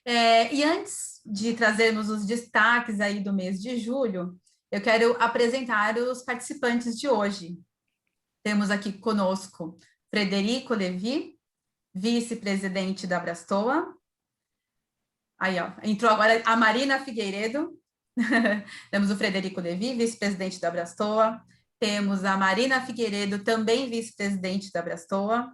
E antes de trazermos os destaques aí do mês de julho, eu quero apresentar os participantes de hoje. Temos aqui conosco Frederico Levi, vice-presidente da Abrastoa. Aí, ó, entrou agora a Marina Figueiredo. Temos o Frederico Levi, vice-presidente da Abrastoa. Temos a Marina Figueiredo, também vice-presidente da Abrastoa.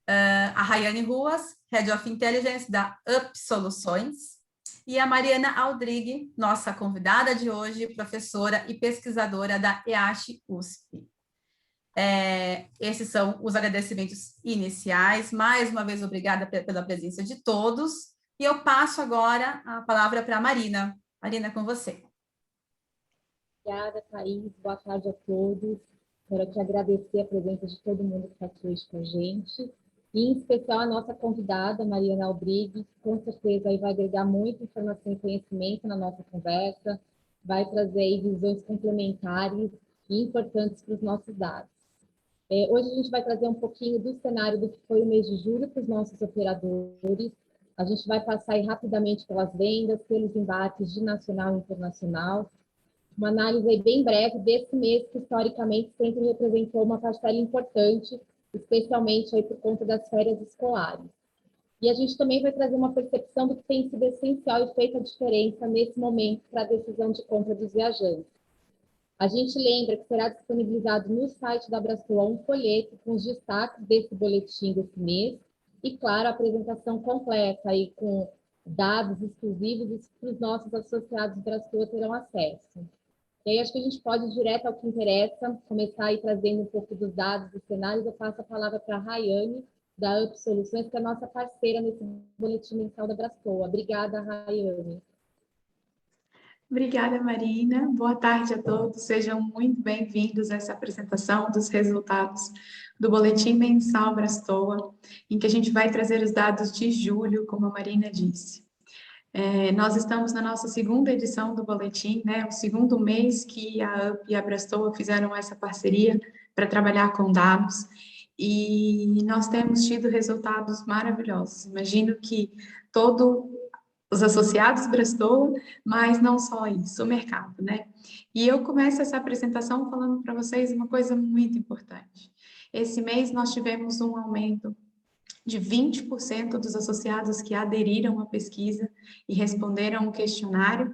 A Rayane Ruas, Head of Intelligence da Up Soluções. E a Mariana Aldrigue, nossa convidada de hoje, professora e pesquisadora da EASH USP. Esses são os agradecimentos iniciais. Mais uma vez, obrigada pela presença de todos. E eu passo agora a palavra para a Marina. Marina, com você. Obrigada, Thaís. Boa tarde a todos. Quero te agradecer a presença de todo mundo que está aqui hoje com a gente. E, em especial, a nossa convidada, Mariana Aldrigue, que com certeza aí vai agregar muita informação e conhecimento na nossa conversa, vai trazer aí visões complementares e importantes para os nossos dados. Hoje a gente vai trazer um pouquinho do cenário do que foi o mês de julho para os nossos operadores. A gente vai passar aí rapidamente pelas vendas, pelos embates de nacional e internacional. Uma análise aí bem breve desse mês, que historicamente sempre representou uma parcela importante, especialmente aí por conta das férias escolares. E a gente também vai trazer uma percepção do que tem sido essencial e feito a diferença nesse momento para a decisão de compra dos viajantes. A gente lembra que será disponibilizado no site da Abrastoa um folheto com os destaques desse boletim desse mês e, claro, a apresentação completa aí com dados exclusivos que os nossos associados Abrastoa terão acesso. E aí acho que a gente pode ir direto ao que interessa, começar aí trazendo um pouco dos dados dos cenários. Eu passo a palavra para a Rayane, da Up Soluções, que é a nossa parceira nesse boletim mensal da Abrastoa. Obrigada, Rayane. Obrigada, Marina. Boa tarde a todos. Sejam muito bem-vindos a essa apresentação dos resultados do Boletim Mensal Abrastoa, em que a gente vai trazer os dados de julho, como a Marina disse. Nós estamos na nossa segunda edição do Boletim, né? O segundo mês que a UP e a Abrastoa fizeram essa parceria para trabalhar com dados, e nós temos tido resultados maravilhosos. Imagino que os associados Abrastoa, mas não só isso, o mercado, né? E eu começo essa apresentação falando para vocês uma coisa muito importante. Esse mês nós tivemos um aumento de 20% dos associados que aderiram à pesquisa e responderam o questionário.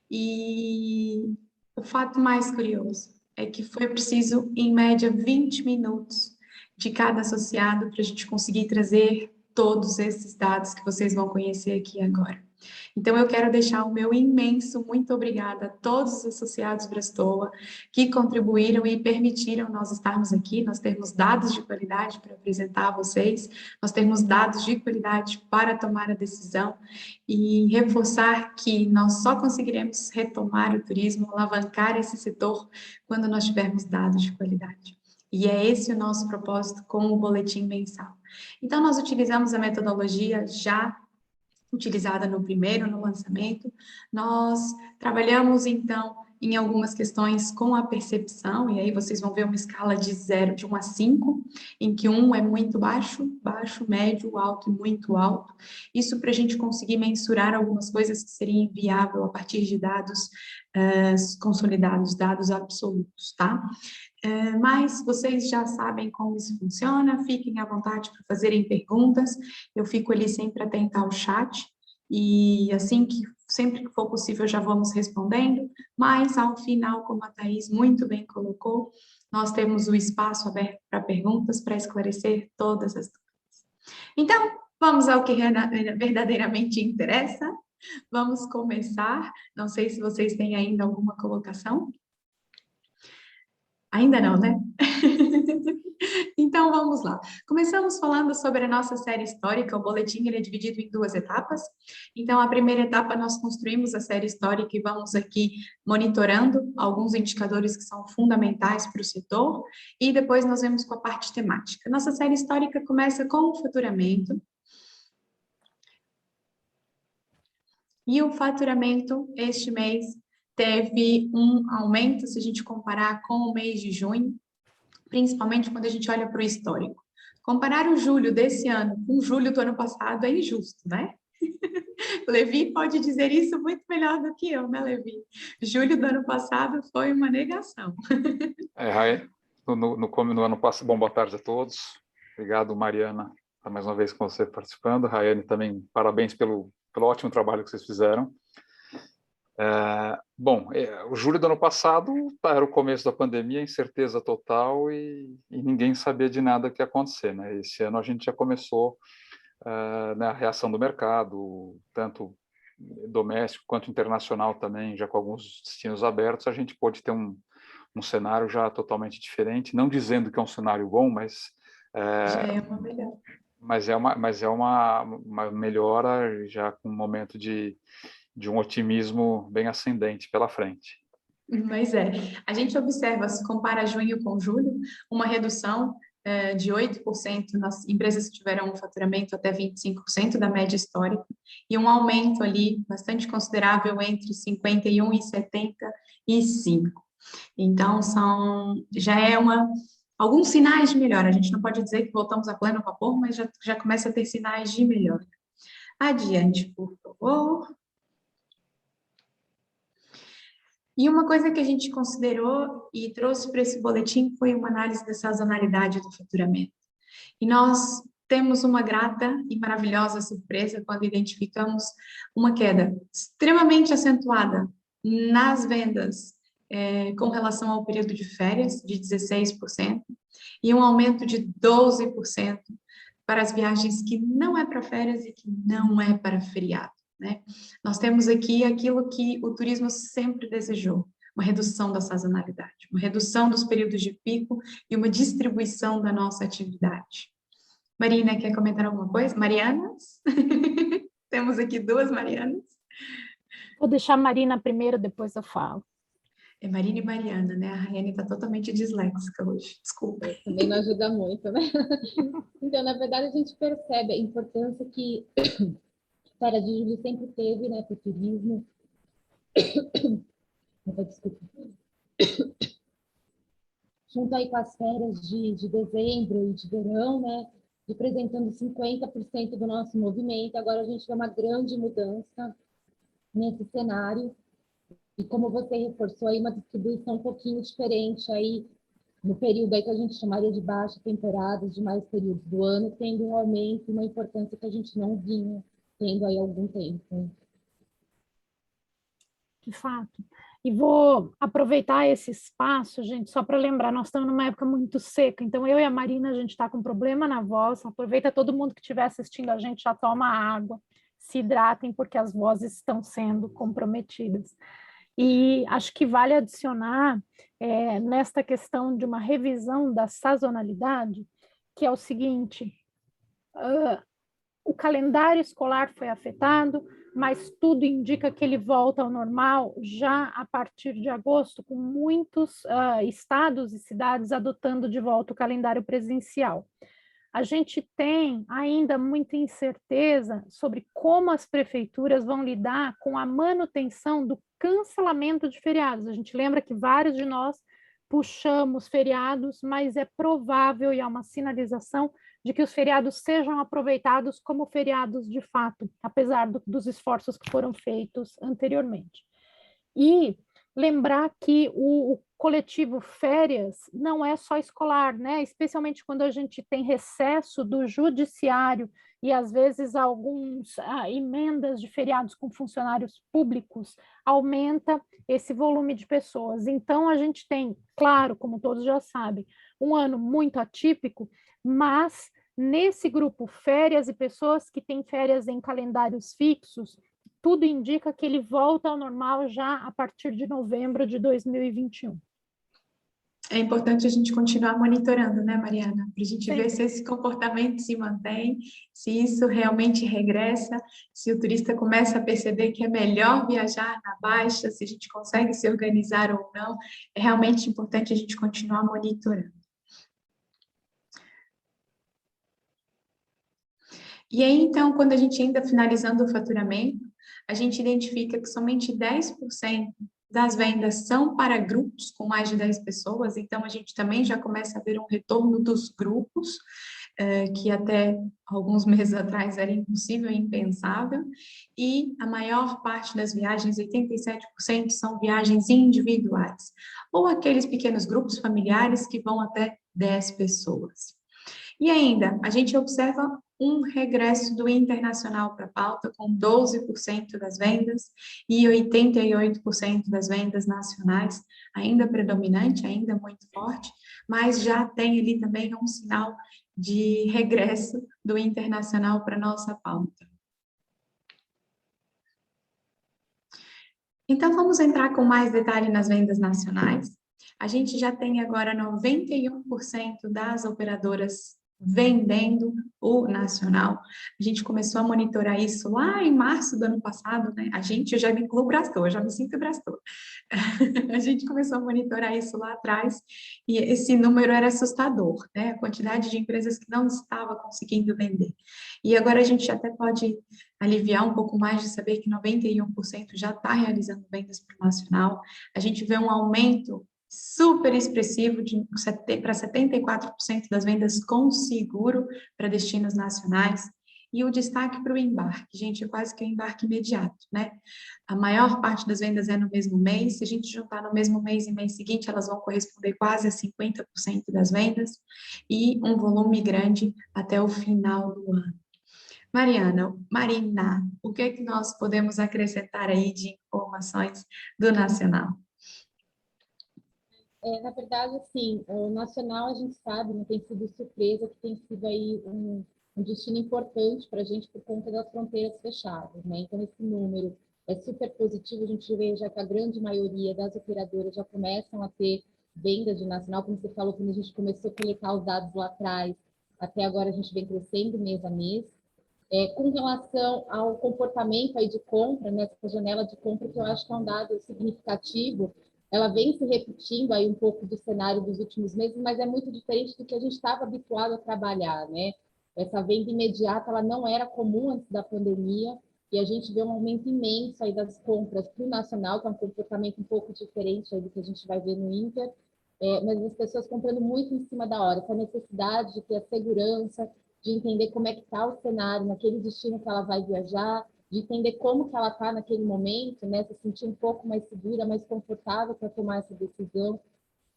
E o fato mais curioso é que foi preciso, em média, 20 minutos de cada associado para a gente conseguir trazer todos esses dados que vocês vão conhecer aqui agora. Então, eu quero deixar o meu imenso muito obrigada a todos os associados Abrastoa que contribuíram e permitiram nós estarmos aqui. Nós temos dados de qualidade para apresentar a vocês, nós temos dados de qualidade para tomar a decisão e reforçar que nós só conseguiremos retomar o turismo, alavancar esse setor quando nós tivermos dados de qualidade. E é esse o nosso propósito com o boletim mensal. Então, nós utilizamos a metodologia já utilizada no lançamento. Nós trabalhamos, então, em algumas questões com a percepção, e aí vocês vão ver uma escala de 1 a 5, em que 1 é muito baixo, baixo, médio, alto e muito alto. Isso para a gente conseguir mensurar algumas coisas que seriam inviável a partir de dados consolidados, dados absolutos, tá? Mas vocês já sabem como isso funciona, fiquem à vontade para fazerem perguntas, eu fico ali sempre atenta ao chat, e assim que sempre que for possível já vamos respondendo, mas ao final, como a Thaís muito bem colocou, nós temos o espaço aberto para perguntas, para esclarecer todas as dúvidas. Então, vamos ao que verdadeiramente interessa, vamos começar, não sei se vocês têm ainda alguma colocação. Ainda não, né? Então, vamos lá. Começamos falando sobre a nossa série histórica. O boletim ele é dividido em 2 etapas. Então, a primeira etapa, nós construímos a série histórica e vamos aqui monitorando alguns indicadores que são fundamentais para o setor. E depois nós vemos com a parte temática. Nossa série histórica começa com o faturamento. E o faturamento, este mês, teve um aumento, se a gente comparar com o mês de junho, principalmente quando a gente olha para o histórico. Comparar o julho desse ano com o julho do ano passado é injusto, né? Levi pode dizer isso muito melhor do que eu, né, Levi? Julho do ano passado foi uma negação. Raí, no ano passado, bom, boa tarde a todos. Obrigado, Mariana, por mais uma vez com você participando. Raiane, também parabéns pelo ótimo trabalho que vocês fizeram. O julho do ano passado era o começo da pandemia, incerteza total e ninguém sabia de nada que ia acontecer, né? Esse ano a gente já começou a reação do mercado, tanto doméstico quanto internacional também, já com alguns destinos abertos, a gente pode ter um cenário já totalmente diferente, não dizendo que é um cenário bom, mas já é uma melhora. Mas é uma melhora já com um momento de um otimismo bem ascendente pela frente. Mas a gente observa, se compara junho com julho, uma redução de 8% nas empresas que tiveram um faturamento até 25% da média histórica, e um aumento ali bastante considerável entre 51% e 75%. Então, já alguns sinais de melhora. A gente não pode dizer que voltamos a pleno vapor, mas já começa a ter sinais de melhora. Adiante, por favor. E uma coisa que a gente considerou e trouxe para esse boletim foi uma análise da sazonalidade do faturamento. E nós temos uma grata e maravilhosa surpresa quando identificamos uma queda extremamente acentuada nas vendas com relação ao período de férias, de 16%, e um aumento de 12% para as viagens que não é para férias e que não é para feriado, né? Nós temos aqui aquilo que o turismo sempre desejou, uma redução da sazonalidade, uma redução dos períodos de pico e uma distribuição da nossa atividade. Marina, quer comentar alguma coisa? Marianas? Temos aqui duas Marianas. Vou deixar a Marina primeiro, depois eu falo. É Marina e Mariana, né? A Raiane está totalmente disléxica hoje, desculpa. Também não ajuda muito, né? Então, na verdade, a gente percebe a importância que a Feira de Julho sempre teve, né, para o turismo. Desculpa. Junto aí com as férias de dezembro e de verão, né, representando 50% do nosso movimento. Agora a gente vê uma grande mudança nesse cenário. E como você reforçou aí, uma distribuição um pouquinho diferente aí no período aí que a gente chamaria de baixa temporada, de mais períodos do ano, tendo um aumento e uma importância que a gente não vinha tendo aí há algum tempo. De fato. E vou aproveitar esse espaço, gente, só para lembrar, nós estamos numa época muito seca, então eu e a Marina, a gente está com problema na voz, aproveita todo mundo que estiver assistindo a gente, já toma água, se hidratem, porque as vozes estão sendo comprometidas. E acho que vale adicionar nesta questão de uma revisão da sazonalidade, que é o seguinte, o calendário escolar foi afetado, mas tudo indica que ele volta ao normal já a partir de agosto, com muitos estados e cidades adotando de volta o calendário presencial. A gente tem ainda muita incerteza sobre como as prefeituras vão lidar com a manutenção do cancelamento de feriados. A gente lembra que vários de nós puxamos feriados, mas é provável e há uma sinalização de que os feriados sejam aproveitados como feriados de fato, apesar dos esforços que foram feitos anteriormente. E lembrar que o coletivo férias não é só escolar, né? Especialmente quando a gente tem recesso do judiciário e às vezes alguns emendas de feriados com funcionários públicos, aumenta esse volume de pessoas. Então a gente tem, claro, como todos já sabem, um ano muito atípico, mas nesse grupo férias e pessoas que têm férias em calendários fixos, tudo indica que ele volta ao normal já a partir de novembro de 2021. É importante a gente continuar monitorando, né, Mariana? Para a gente ver se esse comportamento se mantém, se isso realmente regressa, se o turista começa a perceber que é melhor viajar na baixa, se a gente consegue se organizar ou não. É realmente importante a gente continuar monitorando. E aí, então, quando a gente ainda finalizando o faturamento, a gente identifica que somente 10% das vendas são para grupos com mais de 10 pessoas, então a gente também já começa a ver um retorno dos grupos. que até alguns meses atrás era impossível e impensável, e a maior parte das viagens, 87%, são viagens individuais, ou aqueles pequenos grupos familiares que vão até 10 pessoas. E ainda, a gente observa um regresso do internacional para a pauta, com 12% das vendas e 88% das vendas nacionais, ainda predominante, ainda muito forte, mas já tem ali também um sinal de regresso do internacional para a nossa pauta. Então, vamos entrar com mais detalhe nas vendas nacionais. A gente já tem agora 91% das operadoras vendendo o nacional. A gente começou a monitorar isso lá em março do ano passado, né? Eu já me incluo Brastor, eu já me sinto Brastor. A gente começou a monitorar isso lá atrás e esse número era assustador, né? A quantidade de empresas que não estava conseguindo vender. E agora a gente até pode aliviar um pouco mais de saber que 91% já está realizando vendas para o nacional. A gente vê um aumento super expressivo para 74% das vendas com seguro para destinos nacionais, e o destaque para o embarque, gente, é quase que um embarque imediato, né? A maior parte das vendas é no mesmo mês, se a gente juntar no mesmo mês e mês seguinte, elas vão corresponder quase a 50% das vendas, e um volume grande até o final do ano. Marina, o que é que nós podemos acrescentar aí de informações do nacional? Na verdade, assim, o nacional a gente sabe, não tem sido surpresa, que tem sido aí um destino importante para a gente por conta das fronteiras fechadas, né? Então, esse número é super positivo, a gente vê já que a grande maioria das operadoras já começam a ter vendas de nacional, como você falou, quando a gente começou a coletar os dados lá atrás, até agora a gente vem crescendo mês a mês. Com relação ao comportamento aí de compra, nessa janela de compra, que eu acho que é um dado significativo, ela vem se repetindo aí um pouco do cenário dos últimos meses, mas é muito diferente do que a gente estava habituado a trabalhar, né? Essa venda imediata, ela não era comum antes da pandemia, e a gente vê um aumento imenso aí das compras para o nacional, que é um comportamento um pouco diferente aí do que a gente vai ver no Inter, mas as pessoas comprando muito em cima da hora, essa necessidade de ter a segurança, de entender como é que está o cenário naquele destino que ela vai viajar, de entender como que ela está naquele momento, né? Se sentir um pouco mais segura, mais confortável para tomar essa decisão.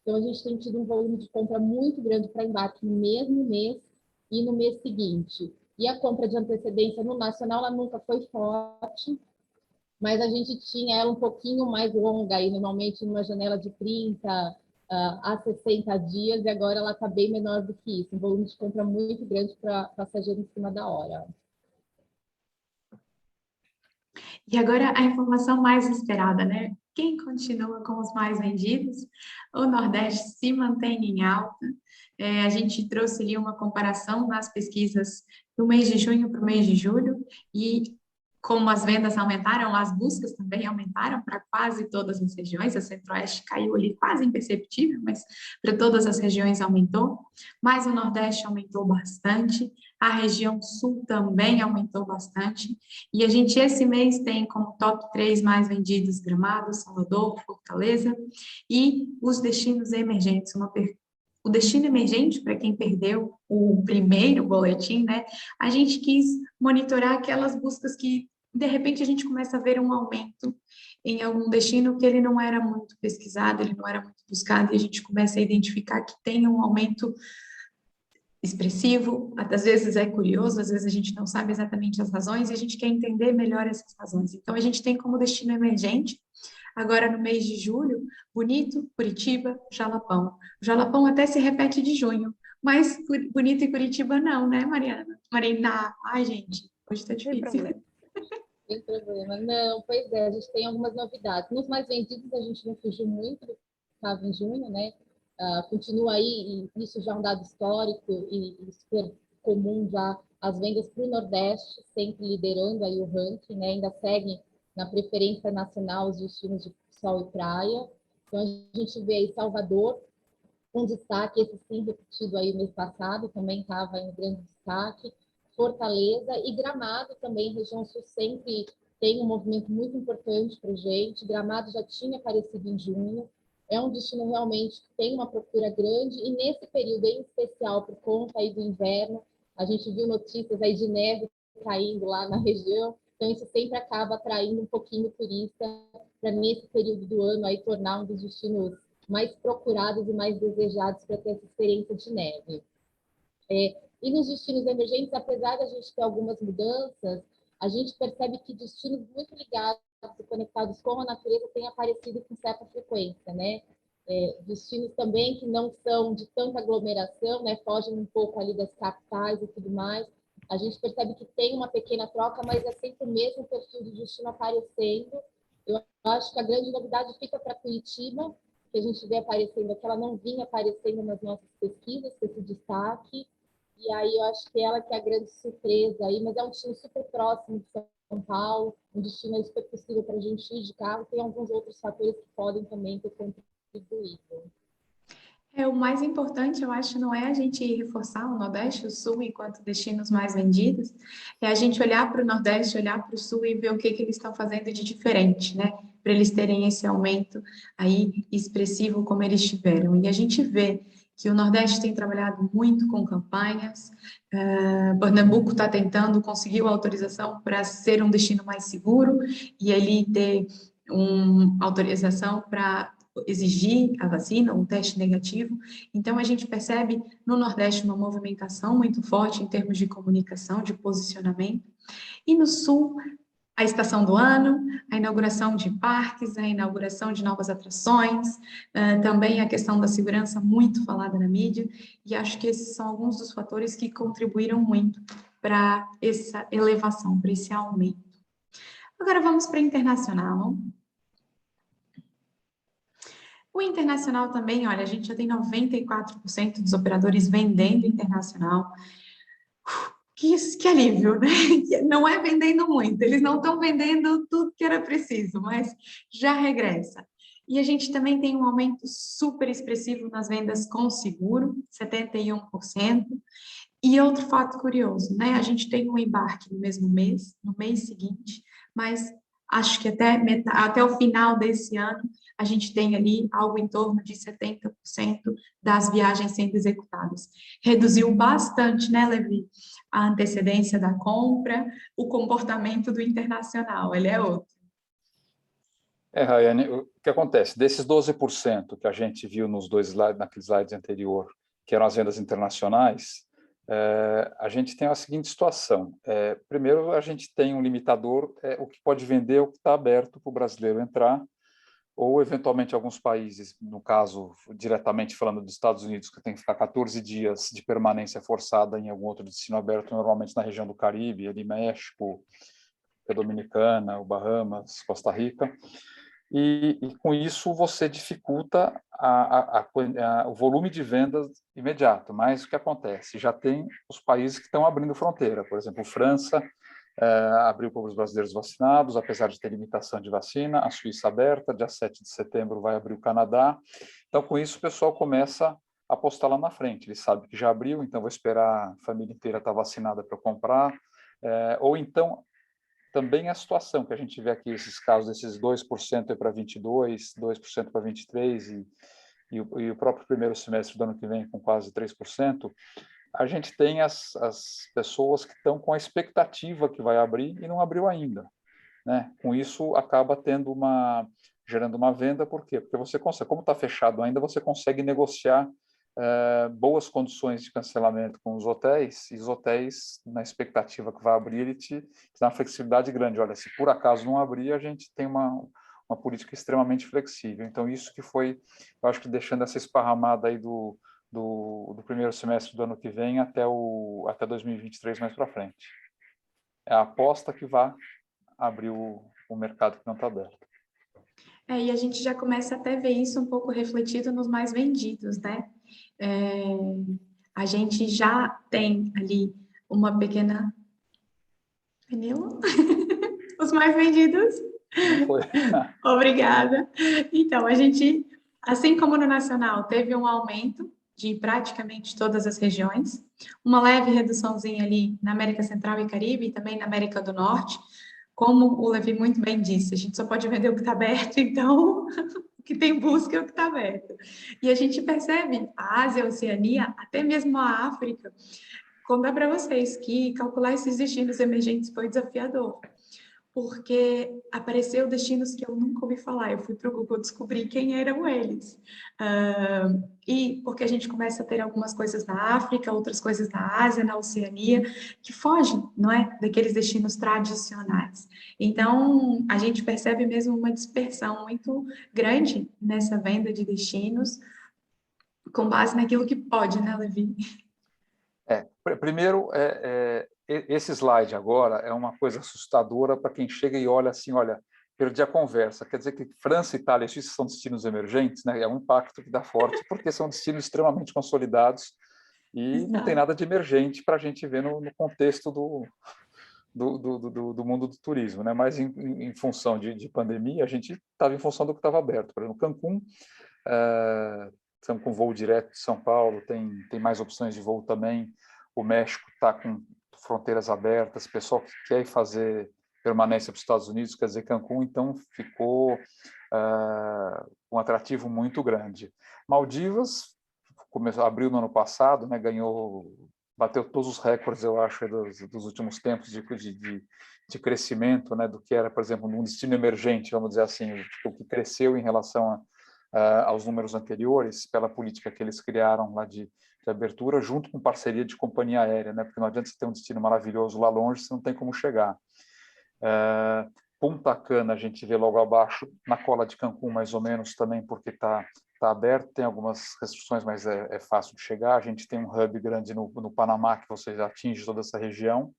Então, a gente tem tido um volume de compra muito grande para embarque no mesmo mês e no mês seguinte. E a compra de antecedência no nacional, ela nunca foi forte, mas a gente tinha ela um pouquinho mais longa, aí, normalmente numa janela de 30 a 60 dias, e agora ela está bem menor do que isso, um volume de compra muito grande para passageiro em cima da hora. E agora a informação mais esperada, né? Quem continua com os mais vendidos? O Nordeste se mantém em alta. A gente trouxe ali uma comparação nas pesquisas do mês de junho para o mês de julho, e como as vendas aumentaram, as buscas também aumentaram para quase todas as regiões. A Centro-Oeste caiu ali quase imperceptível, mas para todas as regiões aumentou. Mas o Nordeste aumentou bastante, a região Sul também aumentou bastante. E a gente, esse mês, tem como top 3 mais vendidos Gramado, Salvador, Fortaleza, e os destinos emergentes. O destino emergente, para quem perdeu o primeiro boletim, né? A gente quis monitorar aquelas buscas que, de repente, a gente começa a ver um aumento em algum destino que ele não era muito pesquisado, ele não era muito buscado, e a gente começa a identificar que tem um aumento expressivo, às vezes é curioso, às vezes a gente não sabe exatamente as razões e a gente quer entender melhor essas razões. Então, a gente tem como destino emergente, agora no mês de julho, Bonito, Curitiba, Jalapão. O Jalapão até se repete de junho, mas Bonito e Curitiba não, né, Marina? Ai, gente, hoje tá difícil. Sem problema. Não, pois é, a gente tem algumas novidades. Nos mais vendidos, a gente não fugiu muito do que estava em junho, né? Continua aí, e isso já é um dado histórico e super comum já, as vendas para o Nordeste, sempre liderando aí o ranking, né? Ainda seguem na preferência nacional os destinos de sol e praia. Então, a gente vê aí Salvador, com destaque, esse sim repetido aí o mês passado, também estava em grande destaque. Fortaleza e Gramado também, região sul sempre tem um movimento muito importante para a gente. Gramado já tinha aparecido em junho, é um destino realmente que tem uma procura grande, e nesse período em especial, por conta aí do inverno, A gente viu notícias aí de neve caindo lá na região, então isso sempre acaba atraindo um pouquinho o turista para, nesse período do ano, aí tornar um dos destinos mais procurados e mais desejados para ter essa experiência de neve. E nos destinos emergentes, apesar de a gente ter algumas mudanças, a gente percebe que destinos muito ligados e conectados com a natureza têm aparecido com certa frequência, né? Destinos também que não são de tanta aglomeração, né? Fogem um pouco ali das capitais e tudo mais. A gente percebe que tem uma pequena troca, mas é sempre o mesmo perfil de destino aparecendo. Eu acho que a grande novidade fica para Curitiba, que a gente vê aparecendo, que ela não vinha aparecendo nas nossas pesquisas, com esse destaque. E aí eu acho que ela que é a grande surpresa aí, mas é um destino super próximo de São Paulo, um destino super possível para a gente ir de carro, tem alguns outros fatores que podem também ter contribuído. O mais importante, eu acho, não é a gente reforçar o Nordeste e o Sul enquanto destinos mais vendidos, é a gente olhar para o Nordeste, olhar para o Sul e ver o que eles estão fazendo de diferente, né? Para eles terem esse aumento aí expressivo como eles tiveram. E a gente vê que o Nordeste tem trabalhado muito com campanhas, Pernambuco está tentando, conseguiu autorização para ser um destino mais seguro e ele ter uma autorização para exigir a vacina, um teste negativo. Então, a gente percebe no Nordeste uma movimentação muito forte em termos de comunicação, de posicionamento. E no Sul, a estação do ano, a inauguração de parques, a inauguração de novas atrações, também a questão da segurança muito falada na mídia, e acho que esses são alguns dos fatores que contribuíram muito para essa elevação, para esse aumento. Agora vamos para o internacional. O internacional também, olha, a gente já tem 94% dos operadores vendendo internacional. Que alívio, né? Não é vendendo muito, eles não estão vendendo tudo que era preciso, mas já regressa. E a gente também tem um aumento super expressivo nas vendas com seguro, 71%. E outro fato curioso, né? A gente tem um embarque no mesmo mês, no mês seguinte, mas acho que até o final desse ano, a gente tem ali algo em torno de 70% das viagens sendo executadas. Reduziu bastante, né, Levi? A antecedência da compra, o comportamento do internacional, ele é outro. Rayane, o que acontece? Desses 12% que a gente viu nos dois slides, naquele slide anterior, que eram as vendas internacionais, a gente tem a seguinte situação. Primeiro, a gente tem um limitador, o que pode vender, o que está aberto para o brasileiro entrar, ou, eventualmente, alguns países, no caso, diretamente falando dos Estados Unidos, que tem que ficar 14 dias de permanência forçada em algum outro destino aberto, normalmente na região do Caribe, ali México, Dominicana, o Bahamas, Costa Rica. E com isso você dificulta o volume de vendas imediato. Mas o que acontece? Já tem os países que estão abrindo fronteira. Por exemplo, França abriu para os brasileiros vacinados, apesar de ter limitação de vacina. A Suíça aberta, dia 7 de setembro vai abrir o Canadá. Então, com isso, o pessoal começa a apostar lá na frente. Ele sabe que já abriu, então vou esperar a família inteira estar vacinada para comprar. Ou então, também a situação que a gente vê aqui, esses casos, desses 2% para 22%, 2% para 23%, e o próprio primeiro semestre do ano que vem com quase 3%, a gente tem as pessoas que estão com a expectativa que vai abrir e não abriu ainda, né? Com isso, acaba gerando uma venda, por quê? Porque você consegue, como está fechado ainda, você consegue negociar boas condições de cancelamento com os hotéis, e os hotéis, na expectativa que vai abrir, ele te dá uma flexibilidade grande. Olha, se por acaso não abrir, a gente tem uma política extremamente flexível. Então, isso que foi, eu acho que deixando essa esparramada aí do primeiro semestre do ano que vem até 2023 mais para frente. É a aposta que vai abrir o mercado que não está aberto. E a gente já começa até a ver isso um pouco refletido nos mais vendidos, né? A gente já tem ali uma pequena... Penila? Os mais vendidos? Foi. Obrigada. Então, a gente, assim como no nacional, teve um aumento de praticamente todas as regiões, uma leve reduçãozinha ali na América Central e Caribe e também na América do Norte. Como o Levi muito bem disse, a gente só pode vender o que está aberto, então o que tem busca é o que está aberto. E a gente percebe a Ásia, a Oceania, até mesmo a África, contar para vocês que calcular esses destinos emergentes foi desafiador, porque apareceu destinos que eu nunca ouvi falar. Eu fui para o Google descobrir quem eram eles. E porque a gente começa a ter algumas coisas na África, outras coisas na Ásia, na Oceania, que fogem, não é, daqueles destinos tradicionais. Então, a gente percebe mesmo uma dispersão muito grande nessa venda de destinos, com base naquilo que pode, né, Levi? Primeiro, esse slide agora é uma coisa assustadora para quem chega e olha assim, olha, perdi a conversa. Quer dizer que França, Itália e Suíça são destinos emergentes, né? É um impacto que dá forte, porque são destinos extremamente consolidados e não tem nada de emergente para a gente ver no contexto do mundo do turismo, né? Mas em função de pandemia, a gente estava em função do que estava aberto. Por exemplo, Cancún, estamos com voo direto de São Paulo, tem mais opções de voo também. O México está com fronteiras abertas, pessoal que quer fazer permanência para os Estados Unidos, quer dizer, Cancún, então ficou um atrativo muito grande. Maldivas abriu no ano passado, né, bateu todos os recordes, eu acho, dos últimos tempos de crescimento, né, do que era, por exemplo, um destino emergente, vamos dizer assim, o que cresceu em relação aos números anteriores, pela política que eles criaram lá de abertura, junto com parceria de companhia aérea, né? Porque não adianta você ter um destino maravilhoso lá longe, você não tem como chegar. Punta Cana, a gente vê logo abaixo, na cola de Cancún, mais ou menos, também, porque está aberto, tem algumas restrições, mas é fácil de chegar. A gente tem um hub grande no Panamá, que você já atinge toda essa região,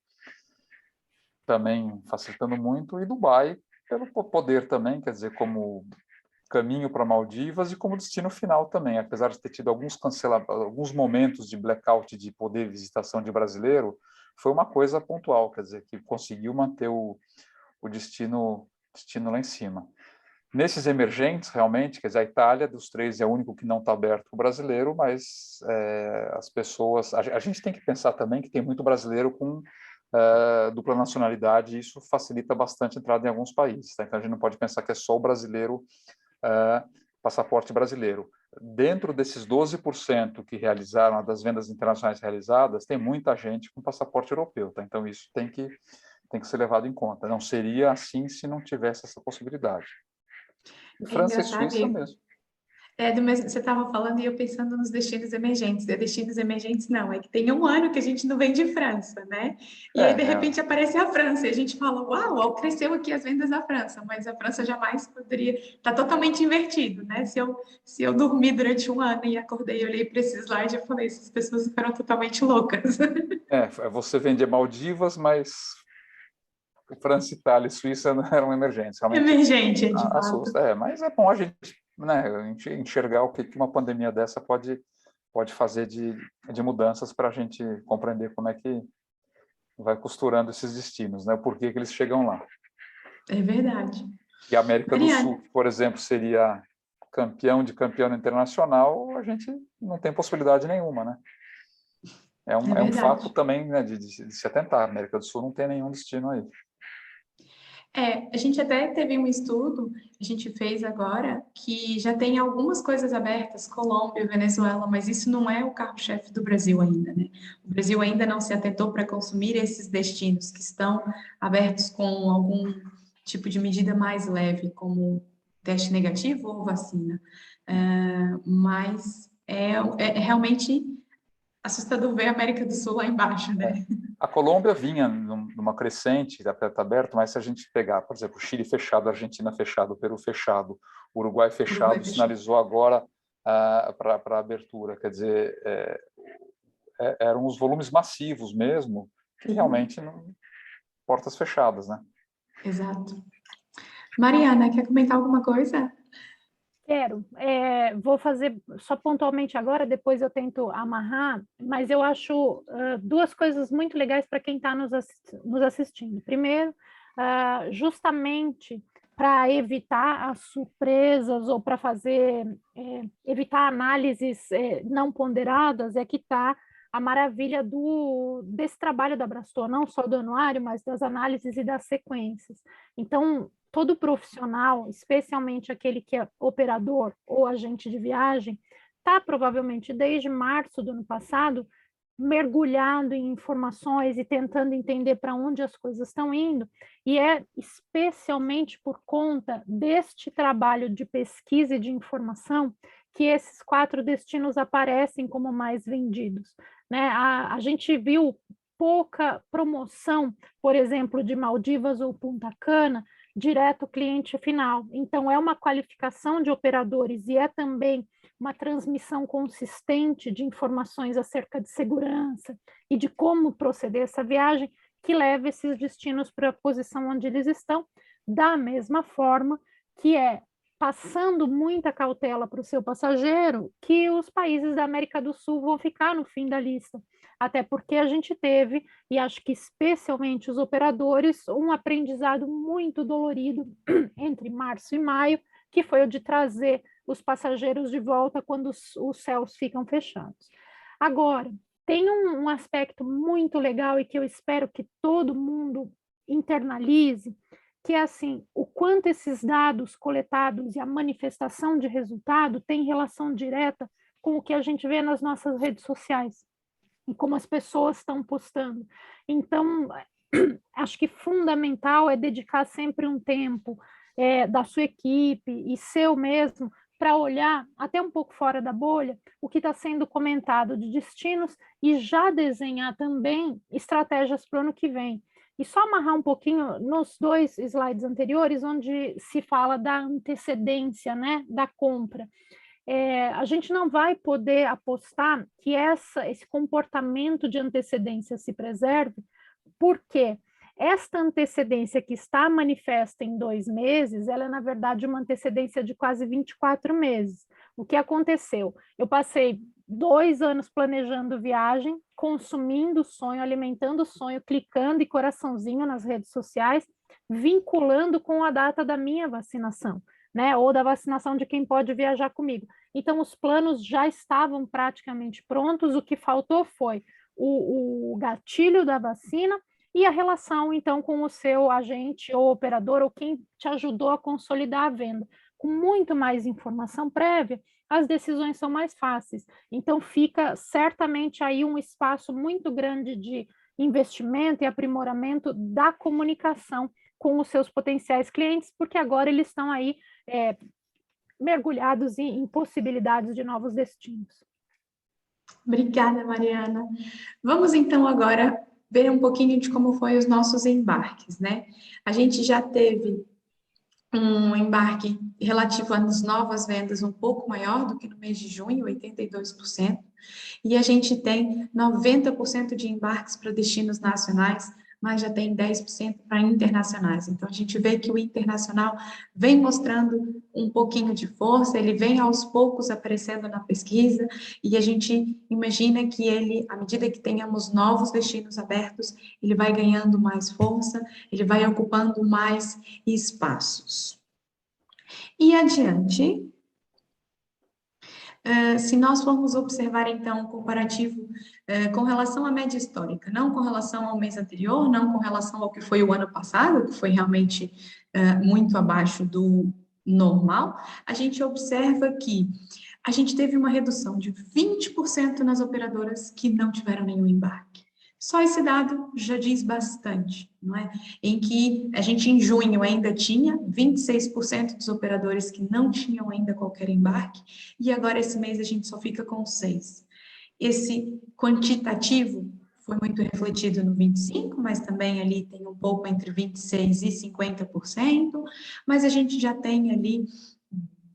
também facilitando muito, e Dubai, pelo poder também, quer dizer, como caminho para Maldivas e como destino final também, apesar de ter tido alguns momentos de blackout de poder visitação de brasileiro, foi uma coisa pontual, quer dizer, que conseguiu manter o destino lá em cima. Nesses emergentes, realmente, quer dizer, a Itália, dos três, é o único que não está aberto para o brasileiro, mas as pessoas... A gente tem que pensar também que tem muito brasileiro com dupla nacionalidade, e isso facilita bastante a entrada em alguns países. Tá? Então, a gente não pode pensar que é só o brasileiro passaporte brasileiro. Dentro desses 12% que realizaram, das vendas internacionais realizadas, tem muita gente com passaporte europeu. Tá? Então, isso tem que ser levado em conta. Não seria assim se não tivesse essa possibilidade. França e Suíça mesmo. Do mesmo, você estava falando e eu pensando nos destinos emergentes. Destinos emergentes não, é que tem um ano que a gente não vem de França, né? E aí, de repente, aparece a França e a gente fala, uau, cresceu aqui as vendas da França, mas a França jamais poderia... Está totalmente invertido, né? Se eu dormi durante um ano e acordei e olhei para esse slide, eu falei, essas pessoas ficaram totalmente loucas. Você vende Maldivas, mas França, Itália e Suíça não eram emergentes. Realmente, emergente, de fato. Assusta. Mas é bom a gente, né, enxergar o que uma pandemia dessa pode fazer de mudanças para a gente compreender como é que vai costurando esses destinos, né? O porquê que eles chegam lá. É verdade. E a América do Sul, que, por exemplo, seria campeão internacional, a gente não tem possibilidade nenhuma, né? É um fato também, né, de se atentar. A América do Sul não tem nenhum destino aí. A gente até teve um estudo, a gente fez agora, que já tem algumas coisas abertas, Colômbia, Venezuela, mas isso não é o carro-chefe do Brasil ainda, né? O Brasil ainda não se atentou para consumir esses destinos que estão abertos com algum tipo de medida mais leve, como teste negativo ou vacina. Mas é realmente assustador ver a América do Sul lá embaixo, né? A Colômbia vinha numa crescente, está aberto, mas se a gente pegar, por exemplo, o Chile fechado, a Argentina fechado, o Peru fechado, o Uruguai fechado, sinalizou agora para a abertura. Quer dizer, eram os volumes massivos mesmo, que realmente portas fechadas, né? Exato. Mariana, quer comentar alguma coisa? Quero. Vou fazer só pontualmente agora, depois eu tento amarrar, mas eu acho duas coisas muito legais para quem está nos assistindo. Primeiro, justamente para evitar as surpresas ou para evitar análises não ponderadas, é que está a maravilha desse trabalho da Abrastor, não só do anuário, mas das análises e das sequências. Então, todo profissional, especialmente aquele que é operador ou agente de viagem, está provavelmente desde março do ano passado mergulhado em informações e tentando entender para onde as coisas estão indo, e é especialmente por conta deste trabalho de pesquisa e de informação que esses 4 destinos aparecem como mais vendidos, né? A gente viu pouca promoção, por exemplo, de Maldivas ou Punta Cana, direto cliente final. Então, é uma qualificação de operadores e é também uma transmissão consistente de informações acerca de segurança e de como proceder essa viagem que leva esses destinos para a posição onde eles estão, da mesma forma que é passando muita cautela para o seu passageiro que os países da América do Sul vão ficar no fim da lista. Até porque a gente teve, e acho que especialmente os operadores, um aprendizado muito dolorido entre março e maio, que foi o de trazer os passageiros de volta quando os céus ficam fechados. Agora, tem um aspecto muito legal e que eu espero que todo mundo internalize, que é assim, o quanto esses dados coletados e a manifestação de resultado tem relação direta com o que a gente vê nas nossas redes sociais e como as pessoas estão postando. Então, acho que fundamental é dedicar sempre um tempo da sua equipe e seu mesmo para olhar até um pouco fora da bolha o que está sendo comentado de destinos e já desenhar também estratégias para o ano que vem. E só amarrar um pouquinho nos 2 slides anteriores, onde se fala da antecedência, né, da compra. A gente não vai poder apostar que esse comportamento de antecedência se preserve, porque esta antecedência que está manifesta em 2 meses, ela é, na verdade, uma antecedência de quase 24 meses. O que aconteceu? Eu passei 2 anos planejando viagem, consumindo o sonho, alimentando o sonho, clicando e coraçãozinho nas redes sociais, vinculando com a data da minha vacinação, né? Ou da vacinação de quem pode viajar comigo. Então, os planos já estavam praticamente prontos, o que faltou foi o gatilho da vacina e a relação, então, com o seu agente ou operador ou quem te ajudou a consolidar a venda. Com muito mais informação prévia, as decisões são mais fáceis. Então, fica certamente aí um espaço muito grande de investimento e aprimoramento da comunicação com os seus potenciais clientes, porque agora eles estão aí mergulhados em possibilidades de novos destinos. Obrigada, Mariana. Vamos então agora ver um pouquinho de como foi os nossos embarques, né? A gente já teve um embarque relativo às novas vendas um pouco maior do que no mês de junho, 82%, e a gente tem 90% de embarques para destinos nacionais, mas já tem 10% para internacionais. Então, a gente vê que o internacional vem mostrando um pouquinho de força, ele vem aos poucos aparecendo na pesquisa, e a gente imagina que ele, à medida que tenhamos novos destinos abertos, ele vai ganhando mais força, ele vai ocupando mais espaços. E adiante, se nós formos observar, então, um comparativo com relação à média histórica, não com relação ao mês anterior, não com relação ao que foi o ano passado, que foi realmente muito abaixo do normal, a gente observa que a gente teve uma redução de 20% nas operadoras que não tiveram nenhum embarque. Só esse dado já diz bastante, não é? Em que a gente, em junho, ainda tinha 26% dos operadores que não tinham ainda qualquer embarque, e agora esse mês a gente só fica com 6%. Esse quantitativo foi muito refletido no 25%, mas também ali tem um pouco entre 26% e 50%, mas a gente já tem ali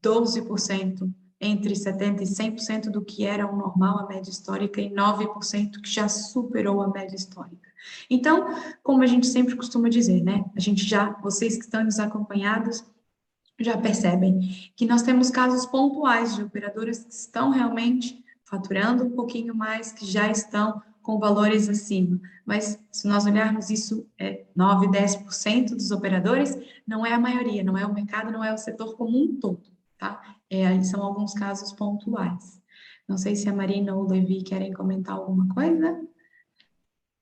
12% entre 70% e 100% do que era o normal, a média histórica, e 9% que já superou a média histórica. Então, como a gente sempre costuma dizer, né? Vocês que estão nos acompanhados, já percebem que nós temos casos pontuais de operadoras que estão realmente faturando um pouquinho mais, que já estão com valores acima. Mas, se nós olharmos isso, 9%, 10% dos operadores, não é a maioria, não é o mercado, não é o setor como um todo, tá? São alguns casos pontuais. Não sei se a Marina ou o Levi querem comentar alguma coisa.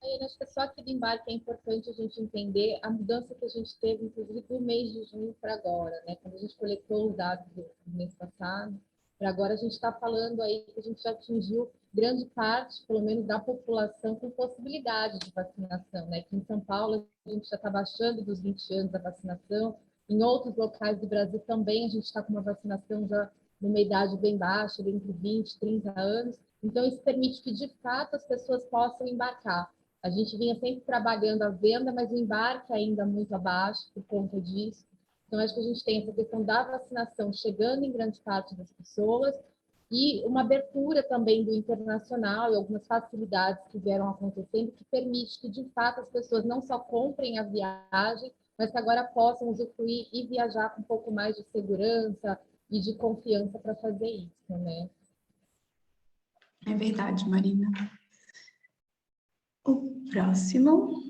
Eu acho que só aqui do embarque é importante a gente entender a mudança que a gente teve, inclusive, do mês de junho para agora, né? Quando a gente coletou os dados do mês passado, Para agora a gente está falando aí que a gente já atingiu grande parte, pelo menos, da população com possibilidade de vacinação, né? Aqui em São Paulo a gente já está baixando dos 20 anos a vacinação, em outros locais do Brasil também a gente está com uma vacinação já numa idade bem baixa, entre 20 e 30 anos, então isso permite que, de fato, as pessoas possam embarcar. A gente vinha sempre trabalhando a venda, mas o embarque ainda muito abaixo por conta disso. Então, acho que a gente tem essa questão da vacinação chegando em grande parte das pessoas e uma abertura também do internacional e algumas facilidades que vieram acontecendo que permite que, de fato, as pessoas não só comprem a viagem, mas que agora possam usufruir e viajar com um pouco mais de segurança e de confiança para fazer isso, né? É verdade, Marina. O próximo.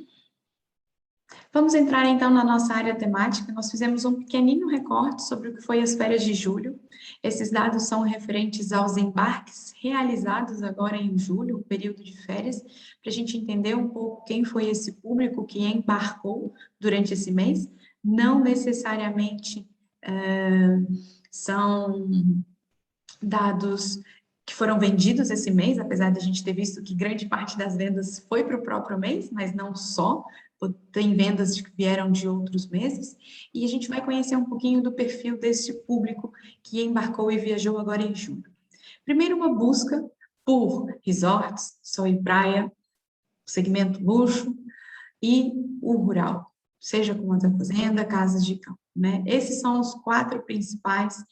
Vamos entrar então na nossa área temática. Nós fizemos um pequenino recorte sobre o que foi as férias de julho. Esses dados são referentes aos embarques realizados agora em julho, o período de férias, para a gente entender um pouco quem foi esse público que embarcou durante esse mês. Não necessariamente são dados que foram vendidos esse mês, apesar de a gente ter visto que grande parte das vendas foi para o próprio mês, mas não só, tem vendas que vieram de outros meses, e a gente vai conhecer um pouquinho do perfil desse público que embarcou e viajou agora em julho. Primeiro, uma busca por resorts, sol e praia, segmento luxo e o rural, seja com a fazenda, casas de campo. Né? Esses são os 4 principais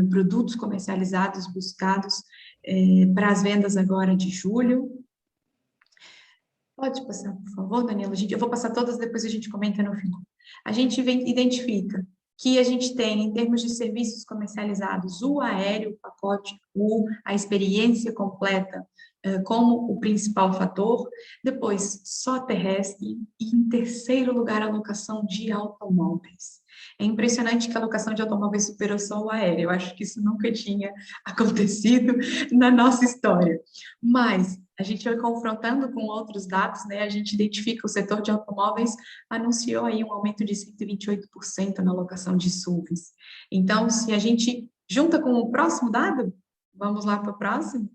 produtos comercializados, buscados para as vendas agora de julho. Pode passar, por favor, Danilo? Eu vou passar todas, depois a gente comenta no final. A gente identifica que a gente tem, em termos de serviços comercializados, o aéreo, o pacote, a experiência completa como o principal fator, depois só terrestre e, em terceiro lugar, a locação de automóveis. É impressionante que a locação de automóveis superou só o aéreo, eu acho que isso nunca tinha acontecido na nossa história, mas a gente vai confrontando com outros dados, né? A gente identifica o setor de automóveis anunciou aí um aumento de 128% na locação de SUVs. Então, se a gente junta com o próximo dado, vamos lá para o próximo,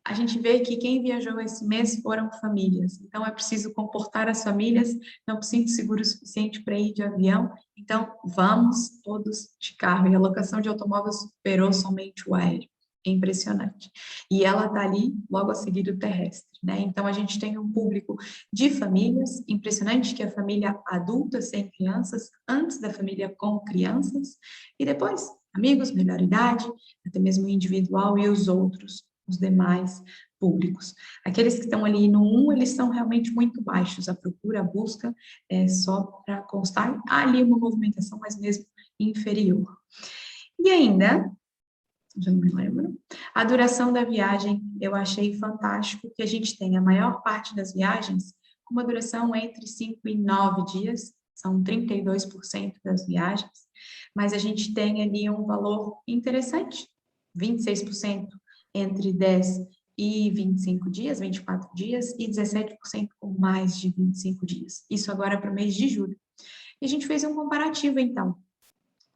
a gente vê que quem viajou esse mês foram famílias. Então, é preciso comportar as famílias, não sinto seguro o suficiente para ir de avião, então vamos todos de carro. E a locação de automóveis superou somente o aéreo. É impressionante. E ela está ali logo a seguir do terrestre, né? Então, a gente tem um público de famílias, impressionante que a família adulta sem crianças, antes da família com crianças, e depois amigos, melhor idade, até mesmo individual e os outros, os demais públicos. Aqueles que estão ali no 1, eles são realmente muito baixos, a procura, a busca é só para constar, há ali uma movimentação, mas mesmo inferior. E ainda, já não me lembro, a duração da viagem, eu achei fantástico que a gente tem a maior parte das viagens com uma duração entre 5 e 9 dias, são 32% das viagens, mas a gente tem ali um valor interessante, 26% entre 10 e 25 dias, 24 dias, e 17% com mais de 25 dias. Isso agora para o mês de julho. E a gente fez um comparativo, então.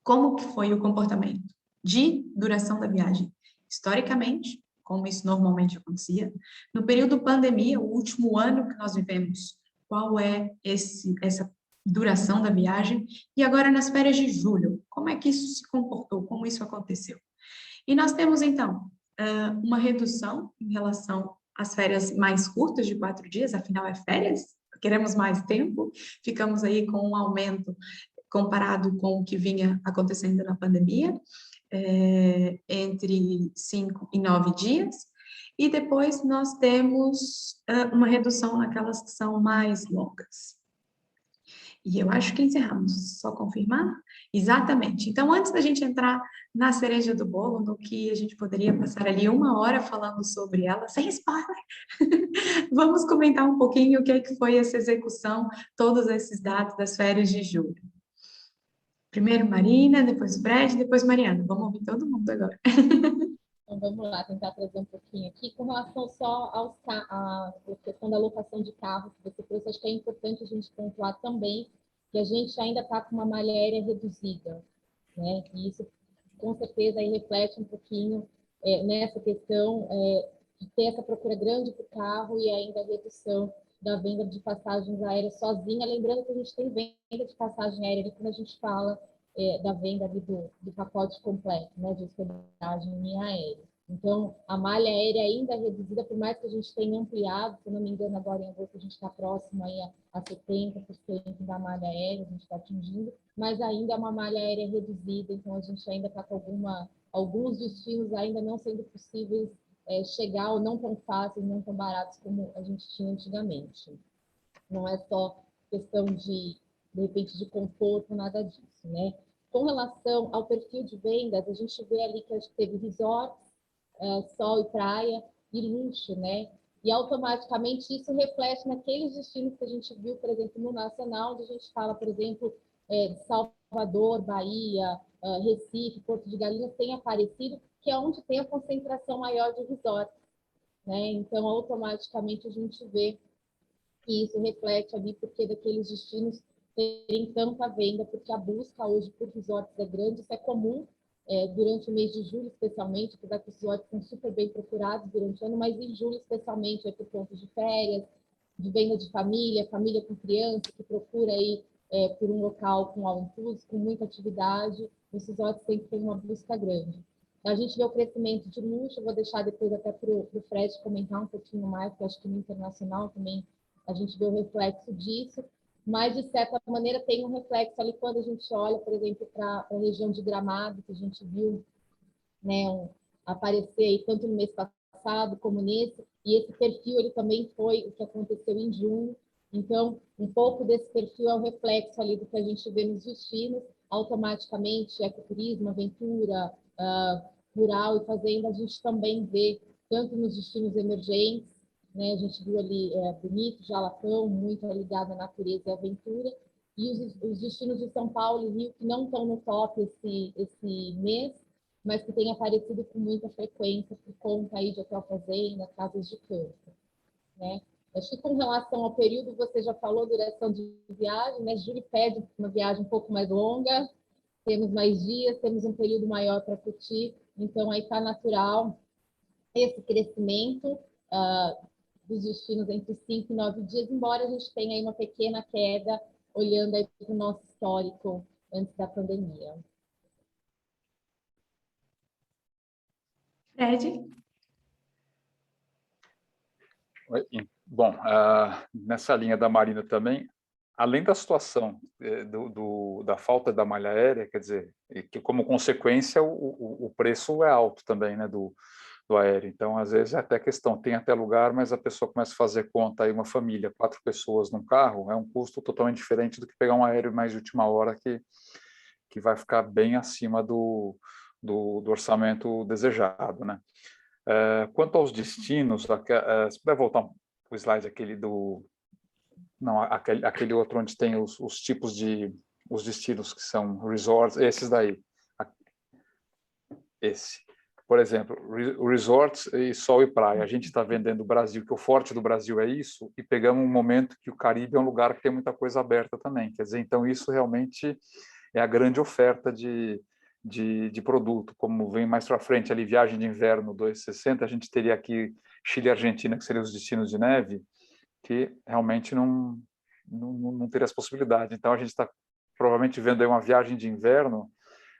Como que foi o comportamento de duração da viagem? Historicamente, como isso normalmente acontecia, no período pandemia, o último ano que nós vivemos, qual é essa duração da viagem? E agora nas férias de julho, como é que isso se comportou? Como isso aconteceu? E nós temos, então, uma redução em relação às férias mais curtas de 4 dias, afinal é férias, queremos mais tempo, ficamos aí com um aumento comparado com o que vinha acontecendo na pandemia, entre 5 e 9 dias, e depois nós temos uma redução naquelas que são mais longas. E eu acho que encerramos, só confirmar? Exatamente. Então, antes da gente entrar na cereja do bolo, no que a gente poderia passar ali 1 hora falando sobre ela, sem spoiler, vamos comentar um pouquinho o que é que foi essa execução, todos esses dados das férias de julho. Primeiro Marina, depois Brad, depois Mariana. Vamos ouvir todo mundo agora. Então, vamos lá, tentar trazer um pouquinho aqui. Com relação só à questão da locação de carro que você trouxe, acho que é importante a gente pontuar também que a gente ainda está com uma malha aérea reduzida, né? E isso com certeza aí reflete um pouquinho nessa questão de ter essa procura grande por carro e ainda a redução da venda de passagens aéreas sozinha. Lembrando que a gente tem venda de passagem aérea quando a gente fala da venda do pacote completo, né, de hospedagem aérea. Então, a malha aérea ainda é reduzida, por mais que a gente tenha ampliado, se eu não me engano, agora em agosto a gente está próximo aí a 70% da malha aérea, a gente está atingindo, mas ainda é uma malha aérea reduzida, então a gente ainda está com alguns destinos ainda não sendo possíveis chegar, ou não tão fáceis, não tão baratos como a gente tinha antigamente. Não é só questão de repente, de conforto, nada disso, né? Com relação ao perfil de vendas, a gente vê ali que a gente teve resorts, sol e praia e luxo, né? E automaticamente isso reflete naqueles destinos que a gente viu, por exemplo, no Nacional, onde a gente fala, por exemplo, de Salvador, Bahia, Recife, Porto de Galinhas, tem aparecido, que é onde tem a concentração maior de resorts, né? Então, automaticamente a gente vê que isso reflete ali porque daqueles destinos terem tanta venda, porque a busca hoje por resorts é grande, isso é comum durante o mês de julho, especialmente, apesar que os resorts são super bem procurados durante o ano, mas em julho, especialmente, por conta de férias, de venda de família, família com criança, que procura aí por um local com all-inclusive, com muita atividade, os resorts sempre têm uma busca grande. A gente vê o crescimento de luxo, eu vou deixar depois até para o Fred comentar um pouquinho mais, porque eu acho que no internacional também a gente vê o reflexo disso, mas, de certa maneira, tem um reflexo ali quando a gente olha, por exemplo, para a região de Gramado, que a gente viu, né, aparecer aí tanto no mês passado como nesse, e esse perfil ele também foi o que aconteceu em junho. Então, um pouco desse perfil é um reflexo ali do que a gente vê nos destinos, automaticamente, ecoturismo, aventura, rural e fazenda, a gente também vê, tanto nos destinos emergentes, né, a gente viu ali Bonito, Jalapão, muito ligado à natureza e aventura, e os destinos de São Paulo e Rio, que não estão no top esse mês, mas que têm aparecido com muita frequência por conta aí de hotel fazenda, casas de campo, né? Acho que com relação ao período, você já falou duração de viagem, né? Júlio pede uma viagem um pouco mais longa, temos mais dias, temos um período maior para curtir, então aí está natural esse crescimento dos destinos entre 5 e 9 dias, embora a gente tenha aí uma pequena queda olhando aí para o nosso histórico antes da pandemia. Fred? Bom, nessa linha da Marina também, além da situação da falta da malha aérea, quer dizer, que como consequência o preço é alto também, né, do aéreo. Então, às vezes, é até questão, tem até lugar, mas a pessoa começa a fazer conta aí, uma família, 4 pessoas num carro, é um custo totalmente diferente do que pegar um aéreo mais de última hora, que vai ficar bem acima do orçamento desejado, né? Quanto aos destinos, se puder voltar o slide aquele não, aquele outro onde tem os tipos os destinos que são resorts, esses daí. Esse. Por exemplo, resorts e sol e praia. A gente está vendendo o Brasil, que o forte do Brasil é isso, e pegamos um momento que o Caribe é um lugar que tem muita coisa aberta também. Quer dizer, então isso realmente é a grande oferta de produto. Como vem mais para frente ali, viagem de inverno 260, a gente teria aqui Chile e Argentina, que seriam os destinos de neve, que realmente não teria as possibilidades. Então, a gente está provavelmente vendo aí uma viagem de inverno,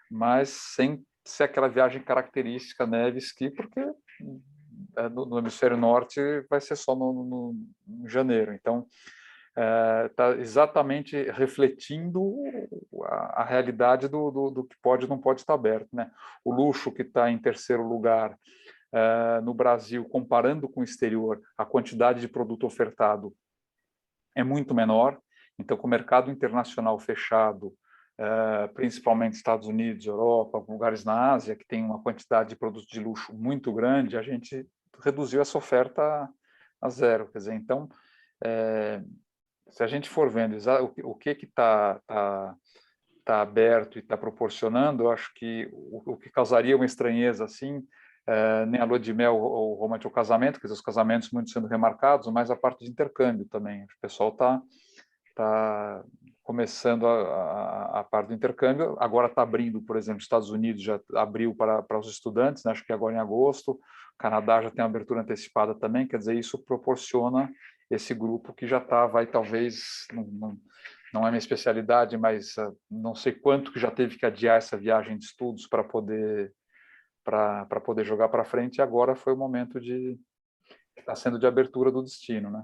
mas sem ser aquela viagem característica neve, esqui, porque no hemisfério norte vai ser só no janeiro. Então, está exatamente refletindo a realidade do que pode e não pode estar aberto, né? O luxo, que está em terceiro lugar no Brasil, comparando com o exterior, a quantidade de produto ofertado é muito menor. Então, com o mercado internacional fechado, principalmente Estados Unidos, Europa, lugares na Ásia, que tem uma quantidade de produtos de luxo muito grande, a gente reduziu essa oferta a zero. Quer dizer, então, se a gente for vendo o que está aberto e está proporcionando, eu acho que o que causaria uma estranheza assim, nem a lua de mel ou romance ou casamento, quer dizer, os casamentos muito sendo remarcados, mas a parte de intercâmbio também. O pessoal está começando a parte do intercâmbio. Agora está abrindo, por exemplo, Estados Unidos já abriu para os estudantes, né? Acho que agora em agosto. O Canadá já tem uma abertura antecipada também, quer dizer, isso proporciona esse grupo que já vai talvez, não é minha especialidade, mas não sei quanto que já teve que adiar essa viagem de estudos para poder jogar para frente, e agora foi o momento que está sendo de abertura do destino, né?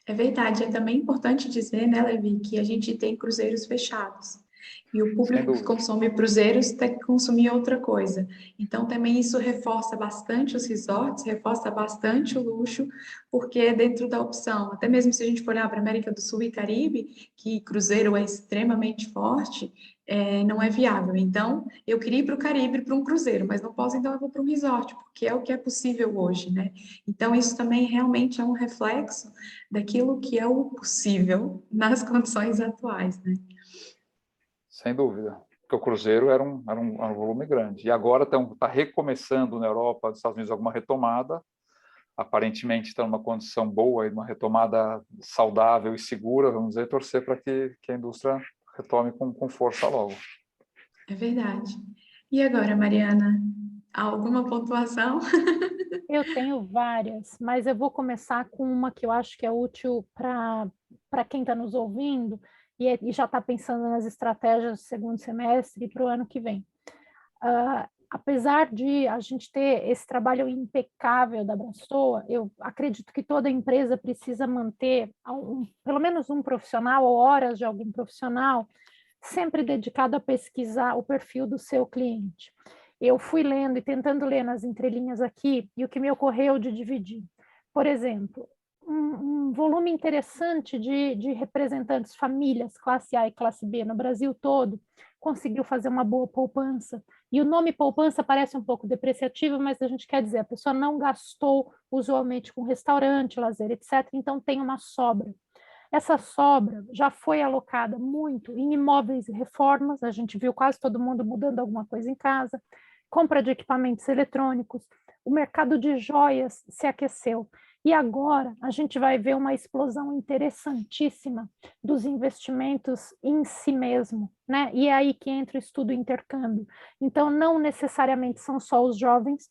É verdade, é também importante dizer, né, Levi, que a gente tem cruzeiros fechados. E o público que consome cruzeiros tem que consumir outra coisa. Então, também isso reforça bastante os resorts, reforça bastante o luxo, porque é dentro da opção. Até mesmo se a gente for olhar para a América do Sul e Caribe, que cruzeiro é extremamente forte, não é viável. Então, eu queria ir para o Caribe para um cruzeiro, mas não posso, então eu vou para um resort, porque é o que é possível hoje, né? Então, isso também realmente é um reflexo daquilo que é o possível nas condições atuais, né? Sem dúvida, porque o cruzeiro era um volume grande. E agora está recomeçando na Europa, nos Estados Unidos, alguma retomada. Aparentemente está numa condição boa, uma retomada saudável e segura, vamos dizer, torcer para que a indústria retome com força logo. É verdade. E agora, Mariana, alguma pontuação? Eu tenho várias, mas eu vou começar com uma que eu acho que é útil para quem está nos ouvindo e já está pensando nas estratégias do segundo semestre e para o ano que vem. Apesar de a gente ter esse trabalho impecável da Brastoa, eu acredito que toda empresa precisa manter pelo menos um profissional ou horas de algum profissional sempre dedicado a pesquisar o perfil do seu cliente. Eu fui lendo e tentando ler nas entrelinhas aqui, e o que me ocorreu de dividir. Por exemplo, um volume interessante de representantes, famílias, classe A e classe B no Brasil todo, conseguiu fazer uma boa poupança. E o nome poupança parece um pouco depreciativo, mas a gente quer dizer, a pessoa não gastou usualmente com restaurante, lazer, etc., então tem uma sobra. Essa sobra já foi alocada muito em imóveis e reformas, a gente viu quase todo mundo mudando alguma coisa em casa, compra de equipamentos eletrônicos, o mercado de joias se aqueceu. E agora a gente vai ver uma explosão interessantíssima dos investimentos em si mesmo, né? E é aí que entra o estudo intercâmbio. Então, não necessariamente são só os jovens,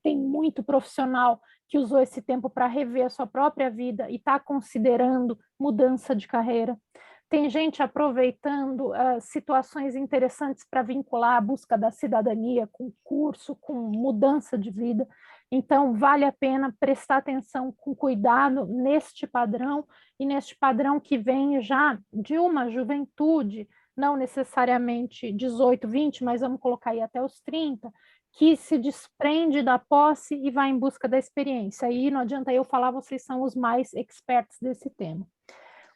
tem muito profissional que usou esse tempo para rever a sua própria vida e está considerando mudança de carreira. Tem gente aproveitando situações interessantes para vincular a busca da cidadania com curso, com mudança de vida. Então, vale a pena prestar atenção com cuidado neste padrão e neste padrão que vem já de uma juventude, não necessariamente 18, 20, mas vamos colocar aí até os 30, que se desprende da posse e vai em busca da experiência. Aí não adianta eu falar, vocês são os mais expertos desse tema.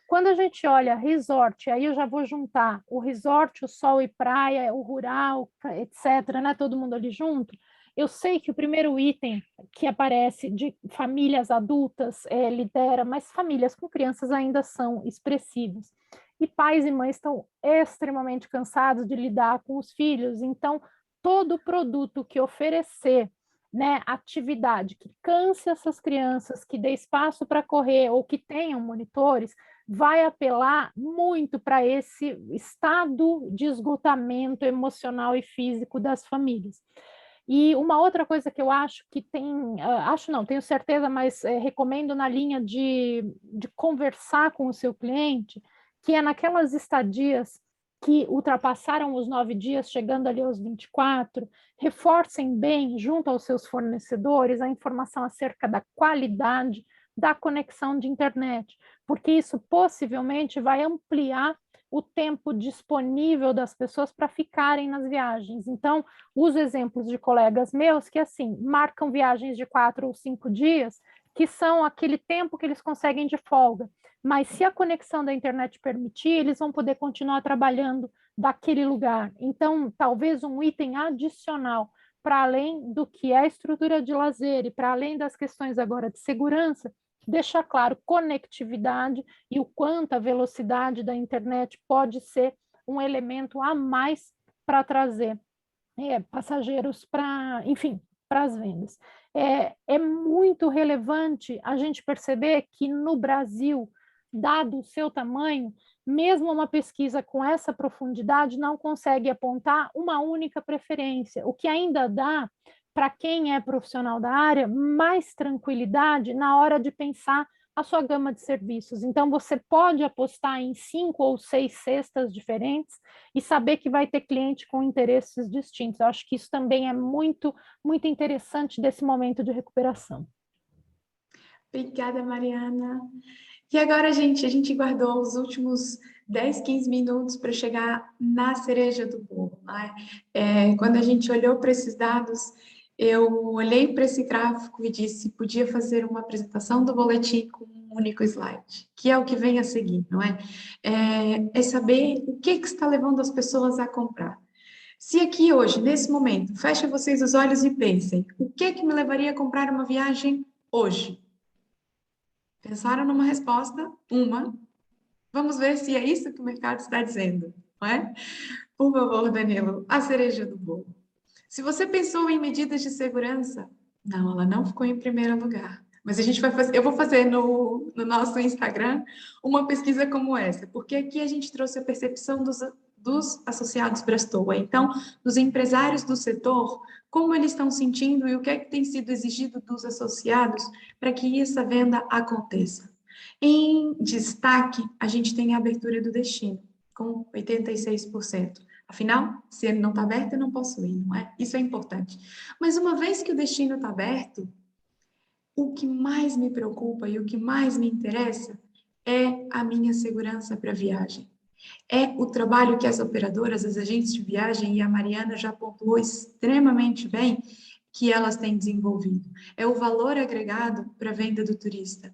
Quando a gente olha resort, aí eu já vou juntar o resort, o sol e praia, o rural, etc., né? Todo mundo ali junto. Eu sei que o primeiro item que aparece de famílias adultas lidera, mas famílias com crianças ainda são expressivas. E pais e mães estão extremamente cansados de lidar com os filhos, então todo produto que oferecer, né, atividade que canse essas crianças, que dê espaço para correr ou que tenham monitores, vai apelar muito para esse estado de esgotamento emocional e físico das famílias. E uma outra coisa que eu acho que tem, tenho certeza, mas recomendo na linha de conversar com o seu cliente, que é naquelas estadias que ultrapassaram os 9 dias, chegando ali aos 24, reforcem bem, junto aos seus fornecedores, a informação acerca da qualidade da conexão de internet, porque isso possivelmente vai ampliar o tempo disponível das pessoas para ficarem nas viagens. Então, uso exemplos de colegas meus que, assim, marcam viagens de 4 ou 5 dias, que são aquele tempo que eles conseguem de folga. Mas se a conexão da internet permitir, eles vão poder continuar trabalhando daquele lugar. Então, talvez um item adicional para além do que é a estrutura de lazer e para além das questões agora de segurança, deixar claro conectividade e o quanto a velocidade da internet pode ser um elemento a mais para trazer passageiros para, enfim, para as vendas. É muito relevante a gente perceber que no Brasil, dado o seu tamanho, mesmo uma pesquisa com essa profundidade não consegue apontar uma única preferência, o que ainda dá para quem é profissional da área mais tranquilidade na hora de pensar a sua gama de serviços. Então, você pode apostar em 5 ou 6 cestas diferentes e saber que vai ter cliente com interesses distintos. Eu acho que isso também é muito, muito interessante desse momento de recuperação. Obrigada, Mariana. E agora, gente, a gente guardou os últimos 10, 15 minutos para chegar na cereja do bolo, né? Quando a gente olhou para esses dados, eu olhei para esse gráfico e disse, podia fazer uma apresentação do boletim com um único slide, que é o que vem a seguir, não é? É saber o que está levando as pessoas a comprar. Se aqui hoje, nesse momento, fecha vocês os olhos e pensem, o que me levaria a comprar uma viagem hoje? Pensaram numa resposta? Uma. Vamos ver se é isso que o mercado está dizendo, não é? Por favor, Danilo, a cereja do bolo. Se você pensou em medidas de segurança, não, ela não ficou em primeiro lugar. Mas a gente vai fazer, eu vou fazer no nosso Instagram uma pesquisa como essa, porque aqui a gente trouxe a percepção dos associados Brastoa. Então, dos empresários do setor, como eles estão sentindo e o que é que tem sido exigido dos associados para que essa venda aconteça. Em destaque, a gente tem a abertura do destino, com 86%. Afinal, se ele não está aberto, eu não posso ir, não é? Isso é importante. Mas uma vez que o destino está aberto, o que mais me preocupa e o que mais me interessa é a minha segurança para a viagem. É o trabalho que as operadoras, as agentes de viagem, e a Mariana já pontuou extremamente bem, que elas têm desenvolvido. É o valor agregado para a venda do turista,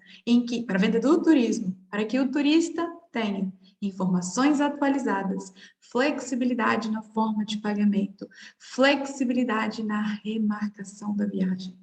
para a venda do turismo, para que o turista tenha informações atualizadas, flexibilidade na forma de pagamento, flexibilidade na remarcação da viagem.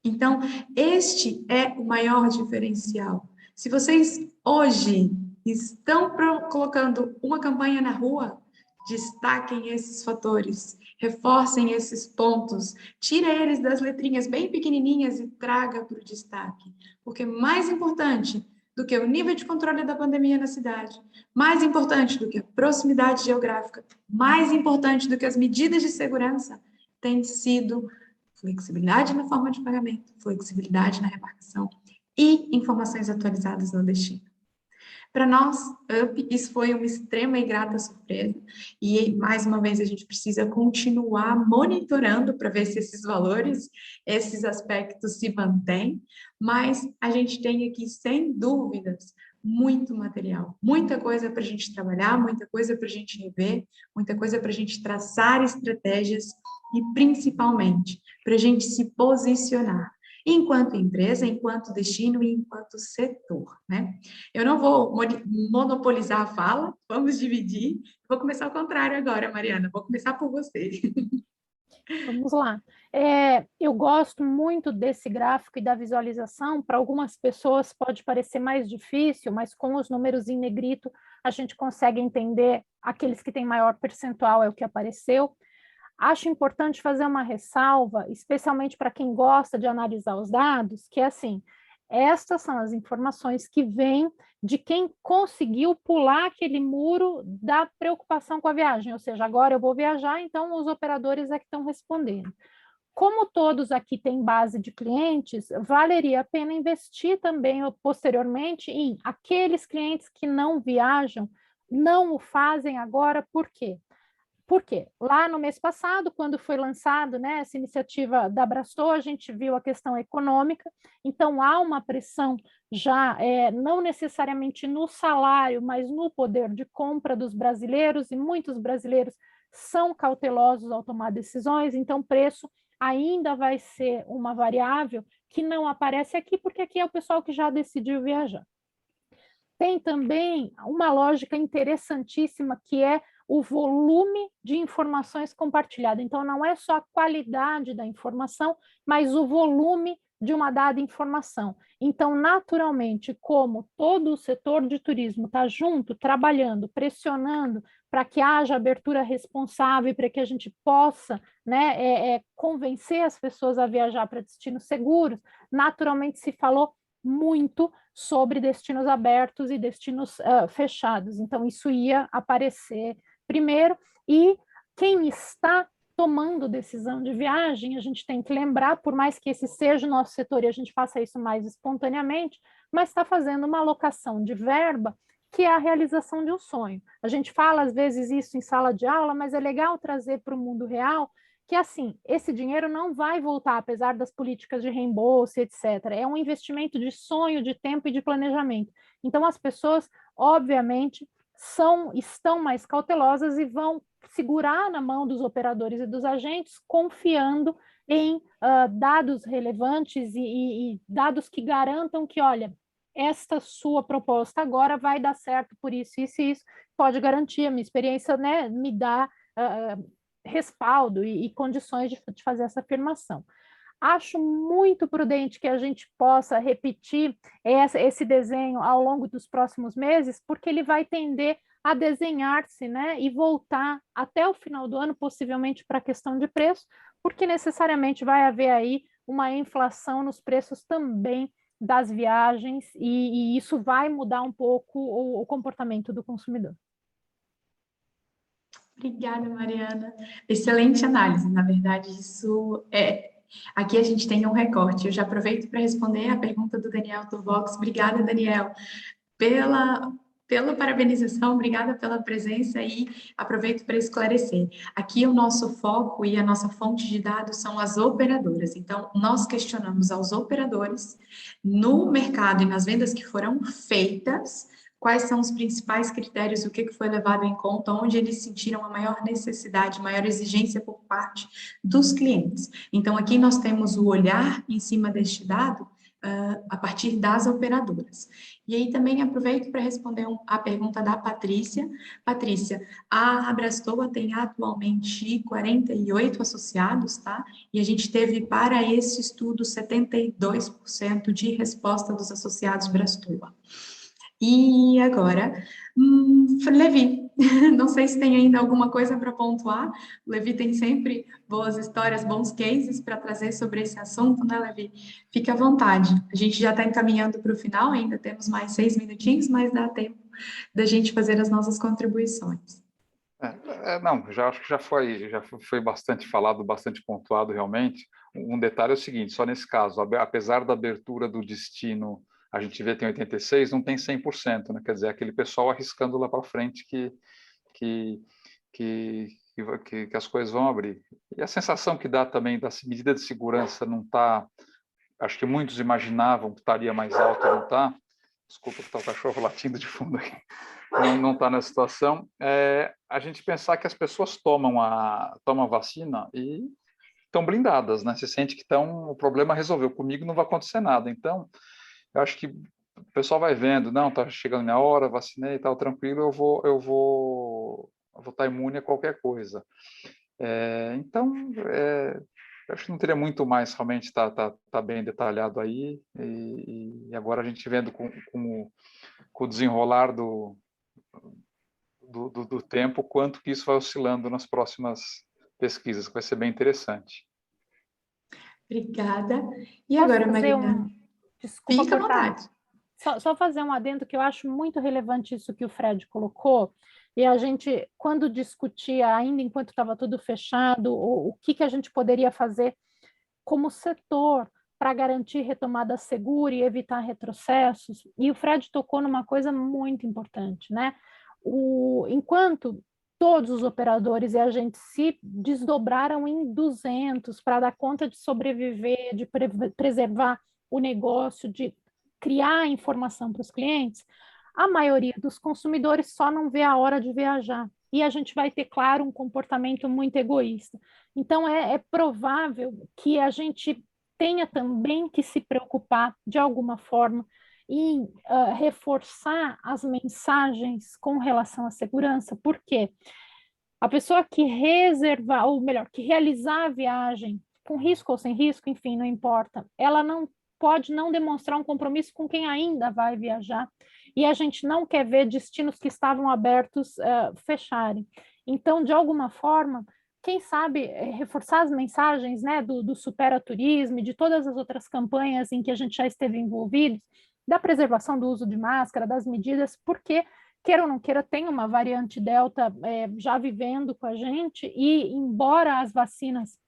Então, este é o maior diferencial. Se vocês hoje estão colocando uma campanha na rua, destaquem esses fatores, reforcem esses pontos, tira eles das letrinhas bem pequenininhas e traga para o destaque. Porque mais importante do que o nível de controle da pandemia na cidade, mais importante do que a proximidade geográfica, mais importante do que as medidas de segurança, tem sido flexibilidade na forma de pagamento, flexibilidade na remarcação e informações atualizadas no destino. Para nós, UP, isso foi uma extrema e grata surpresa e, mais uma vez, a gente precisa continuar monitorando para ver se esses valores, esses aspectos se mantêm, mas a gente tem aqui, sem dúvidas, muito material, muita coisa para a gente trabalhar, muita coisa para a gente rever, muita coisa para a gente traçar estratégias e, principalmente, para a gente se posicionar enquanto empresa, enquanto destino e enquanto setor, né? Eu não vou monopolizar a fala, vamos dividir. Vou começar ao contrário agora, Mariana, vou começar por você. Vamos lá. Eu gosto muito desse gráfico e da visualização. Para algumas pessoas pode parecer mais difícil, mas com os números em negrito a gente consegue entender aqueles que têm maior percentual, é o que apareceu. Acho importante fazer uma ressalva, especialmente para quem gosta de analisar os dados, que é assim, estas são as informações que vêm de quem conseguiu pular aquele muro da preocupação com a viagem, ou seja, agora eu vou viajar, então os operadores é que estão respondendo. Como todos aqui têm base de clientes, valeria a pena investir também posteriormente em aqueles clientes que não viajam, não o fazem agora, por quê? Por quê? Lá no mês passado, quando foi lançado, né, essa iniciativa da Brastoa, a gente viu a questão econômica, então há uma pressão já, não necessariamente no salário, mas no poder de compra dos brasileiros, e muitos brasileiros são cautelosos ao tomar decisões, então preço ainda vai ser uma variável que não aparece aqui, porque aqui é o pessoal que já decidiu viajar. Tem também uma lógica interessantíssima, que é o volume de informações compartilhadas. Então, não é só a qualidade da informação, mas o volume de uma dada informação. Então, naturalmente, como todo o setor de turismo está junto, trabalhando, pressionando para que haja abertura responsável, para que a gente possa, né, convencer as pessoas a viajar para destinos seguros, naturalmente se falou muito sobre destinos abertos e destinos fechados. Então, isso ia aparecer primeiro, e quem está tomando decisão de viagem, a gente tem que lembrar, por mais que esse seja o nosso setor e a gente faça isso mais espontaneamente, mas está fazendo uma alocação de verba que é a realização de um sonho. A gente fala, às vezes, isso em sala de aula, mas é legal trazer para o mundo real que, assim, esse dinheiro não vai voltar, apesar das políticas de reembolso, etc. É um investimento de sonho, de tempo e de planejamento. Então, as pessoas, obviamente, estão mais cautelosas e vão segurar na mão dos operadores e dos agentes, confiando em dados relevantes e dados que garantam que, olha, esta sua proposta agora vai dar certo por isso, isso e isso, pode garantir, a minha experiência, né, me dá respaldo e condições de fazer essa afirmação. Acho muito prudente que a gente possa repetir esse desenho ao longo dos próximos meses, porque ele vai tender a desenhar-se, né, e voltar até o final do ano, possivelmente para a questão de preço, porque necessariamente vai haver aí uma inflação nos preços também das viagens, e isso vai mudar um pouco o comportamento do consumidor. Obrigada, Mariana. Excelente análise. Na verdade, isso é... Aqui a gente tem um recorte. Eu já aproveito para responder a pergunta do Daniel Turvox. Obrigada, Daniel, pela parabenização, obrigada pela presença e aproveito para esclarecer. Aqui o nosso foco e a nossa fonte de dados são as operadoras. Então, nós questionamos aos operadores no mercado e nas vendas que foram feitas, quais são os principais critérios, o que foi levado em conta, onde eles sentiram a maior necessidade, maior exigência por parte dos clientes. Então, aqui nós temos o olhar em cima deste dado, a partir das operadoras. E aí também aproveito para responder a pergunta da Patrícia. Patrícia, a Abrastoa tem atualmente 48 associados, tá? E a gente teve para esse estudo 72% de resposta dos associados Abrastoa. E agora, Levi, não sei se tem ainda alguma coisa para pontuar. O Levi tem sempre boas histórias, bons cases para trazer sobre esse assunto, né, Levi? Fique à vontade. A gente já está encaminhando para o final, ainda temos mais 6 minutinhos, mas dá tempo da gente fazer as nossas contribuições. Não, já acho que já foi bastante falado, bastante pontuado realmente. Um detalhe é o seguinte, só nesse caso, apesar da abertura do destino, a gente vê tem 86, não tem 100%, né? Quer dizer, aquele pessoal arriscando lá para frente que as coisas vão abrir. E a sensação que dá também da medida de segurança não está, acho que muitos imaginavam que estaria mais alto, não está. Desculpa que está o cachorro latindo de fundo aqui. Não está na situação. A gente pensar que as pessoas tomam a vacina e estão blindadas, né? Se sente que o problema resolveu. Comigo não vai acontecer nada. Então, eu acho que o pessoal vai vendo, não, está chegando minha hora, vacinei, tal, tranquilo, eu vou estar imune a qualquer coisa. Então, acho que não teria muito mais, realmente está bem detalhado aí, e agora a gente vendo com o desenrolar do tempo, quanto que isso vai oscilando nas próximas pesquisas, que vai ser bem interessante. Obrigada. E agora, Marina? Desculpa, fica à vontade. Só fazer um adendo que eu acho muito relevante isso que o Fred colocou, e a gente, quando discutia, ainda enquanto estava tudo fechado, o que a gente poderia fazer como setor para garantir retomada segura e evitar retrocessos, e o Fred tocou numa coisa muito importante, né? Enquanto todos os operadores e agentes se desdobraram em 200 para dar conta de sobreviver, de preservar o negócio, de criar informação para os clientes, a maioria dos consumidores só não vê a hora de viajar. E a gente vai ter, claro, um comportamento muito egoísta. Então, é provável que a gente tenha também que se preocupar, de alguma forma, em reforçar as mensagens com relação à segurança. Por quê? A pessoa que reservar, ou melhor, que realizar a viagem, com risco ou sem risco, enfim, não importa, ela não pode não demonstrar um compromisso com quem ainda vai viajar, e a gente não quer ver destinos que estavam abertos fecharem. Então, de alguma forma, quem sabe, reforçar as mensagens, né, do Supera Turismo e de todas as outras campanhas em que a gente já esteve envolvido, da preservação do uso de máscara, das medidas, porque, queira ou não queira, tem uma variante Delta já vivendo com a gente, e embora as vacinas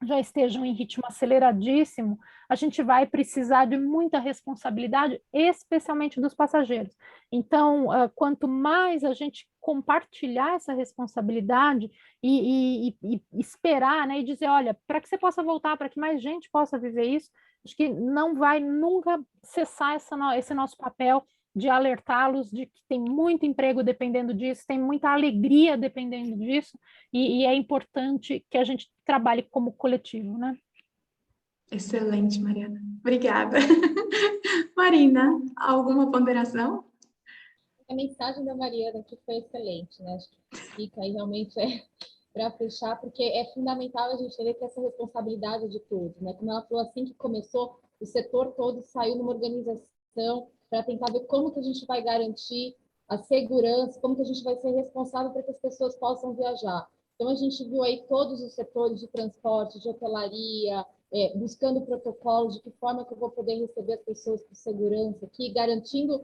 já estejam em ritmo aceleradíssimo, a gente vai precisar de muita responsabilidade, especialmente dos passageiros. Então, quanto mais a gente compartilhar essa responsabilidade e esperar, né, e dizer, olha, para que você possa voltar, para que mais gente possa viver isso, acho que não vai nunca cessar esse nosso papel de alertá-los de que tem muito emprego dependendo disso, tem muita alegria dependendo disso, e é importante que a gente trabalhe como coletivo, né? Excelente, Mariana. Obrigada. Marina, alguma ponderação? A mensagem da Mariana aqui foi excelente, né? Acho que fica aí realmente para fechar, porque é fundamental a gente ver que essa responsabilidade é de todos, né? Como ela falou, assim que começou, o setor todo saiu numa organização para tentar ver como que a gente vai garantir a segurança, como que a gente vai ser responsável para que as pessoas possam viajar. Então, a gente viu aí todos os setores de transporte, de hotelaria, buscando protocolos, de que forma que eu vou poder receber as pessoas com segurança aqui, garantindo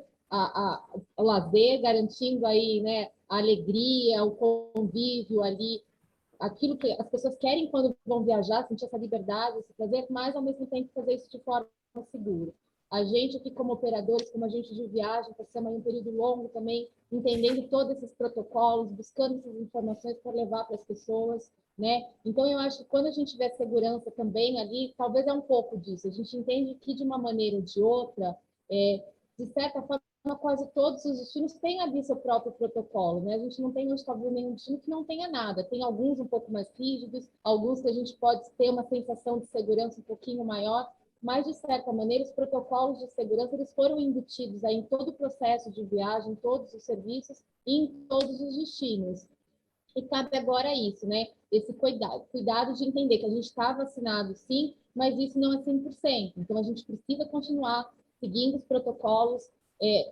o lazer, garantindo aí, né, a alegria, o convívio ali, aquilo que as pessoas querem quando vão viajar, sentir essa liberdade, esse prazer, mas ao mesmo tempo fazer isso de forma segura. A gente aqui como operadores, como agente de viagem, passamos um período longo também, entendendo todos esses protocolos, buscando essas informações para levar para as pessoas, né? Então, eu acho que quando a gente tiver segurança também ali, talvez é um pouco disso. A gente entende que, de uma maneira ou de outra, de certa forma, quase todos os destinos têm ali seu próprio protocolo, né? A gente não tem hoje, talvez, nenhum destino que não tenha nada. Tem alguns um pouco mais rígidos, alguns que a gente pode ter uma sensação de segurança um pouquinho maior, mas, de certa maneira, os protocolos de segurança eles foram embutidos aí em todo o processo de viagem, em todos os serviços e em todos os destinos. E cabe agora isso, né? Esse cuidado de entender que a gente está vacinado, sim, mas isso não é 100%. Então, a gente precisa continuar seguindo os protocolos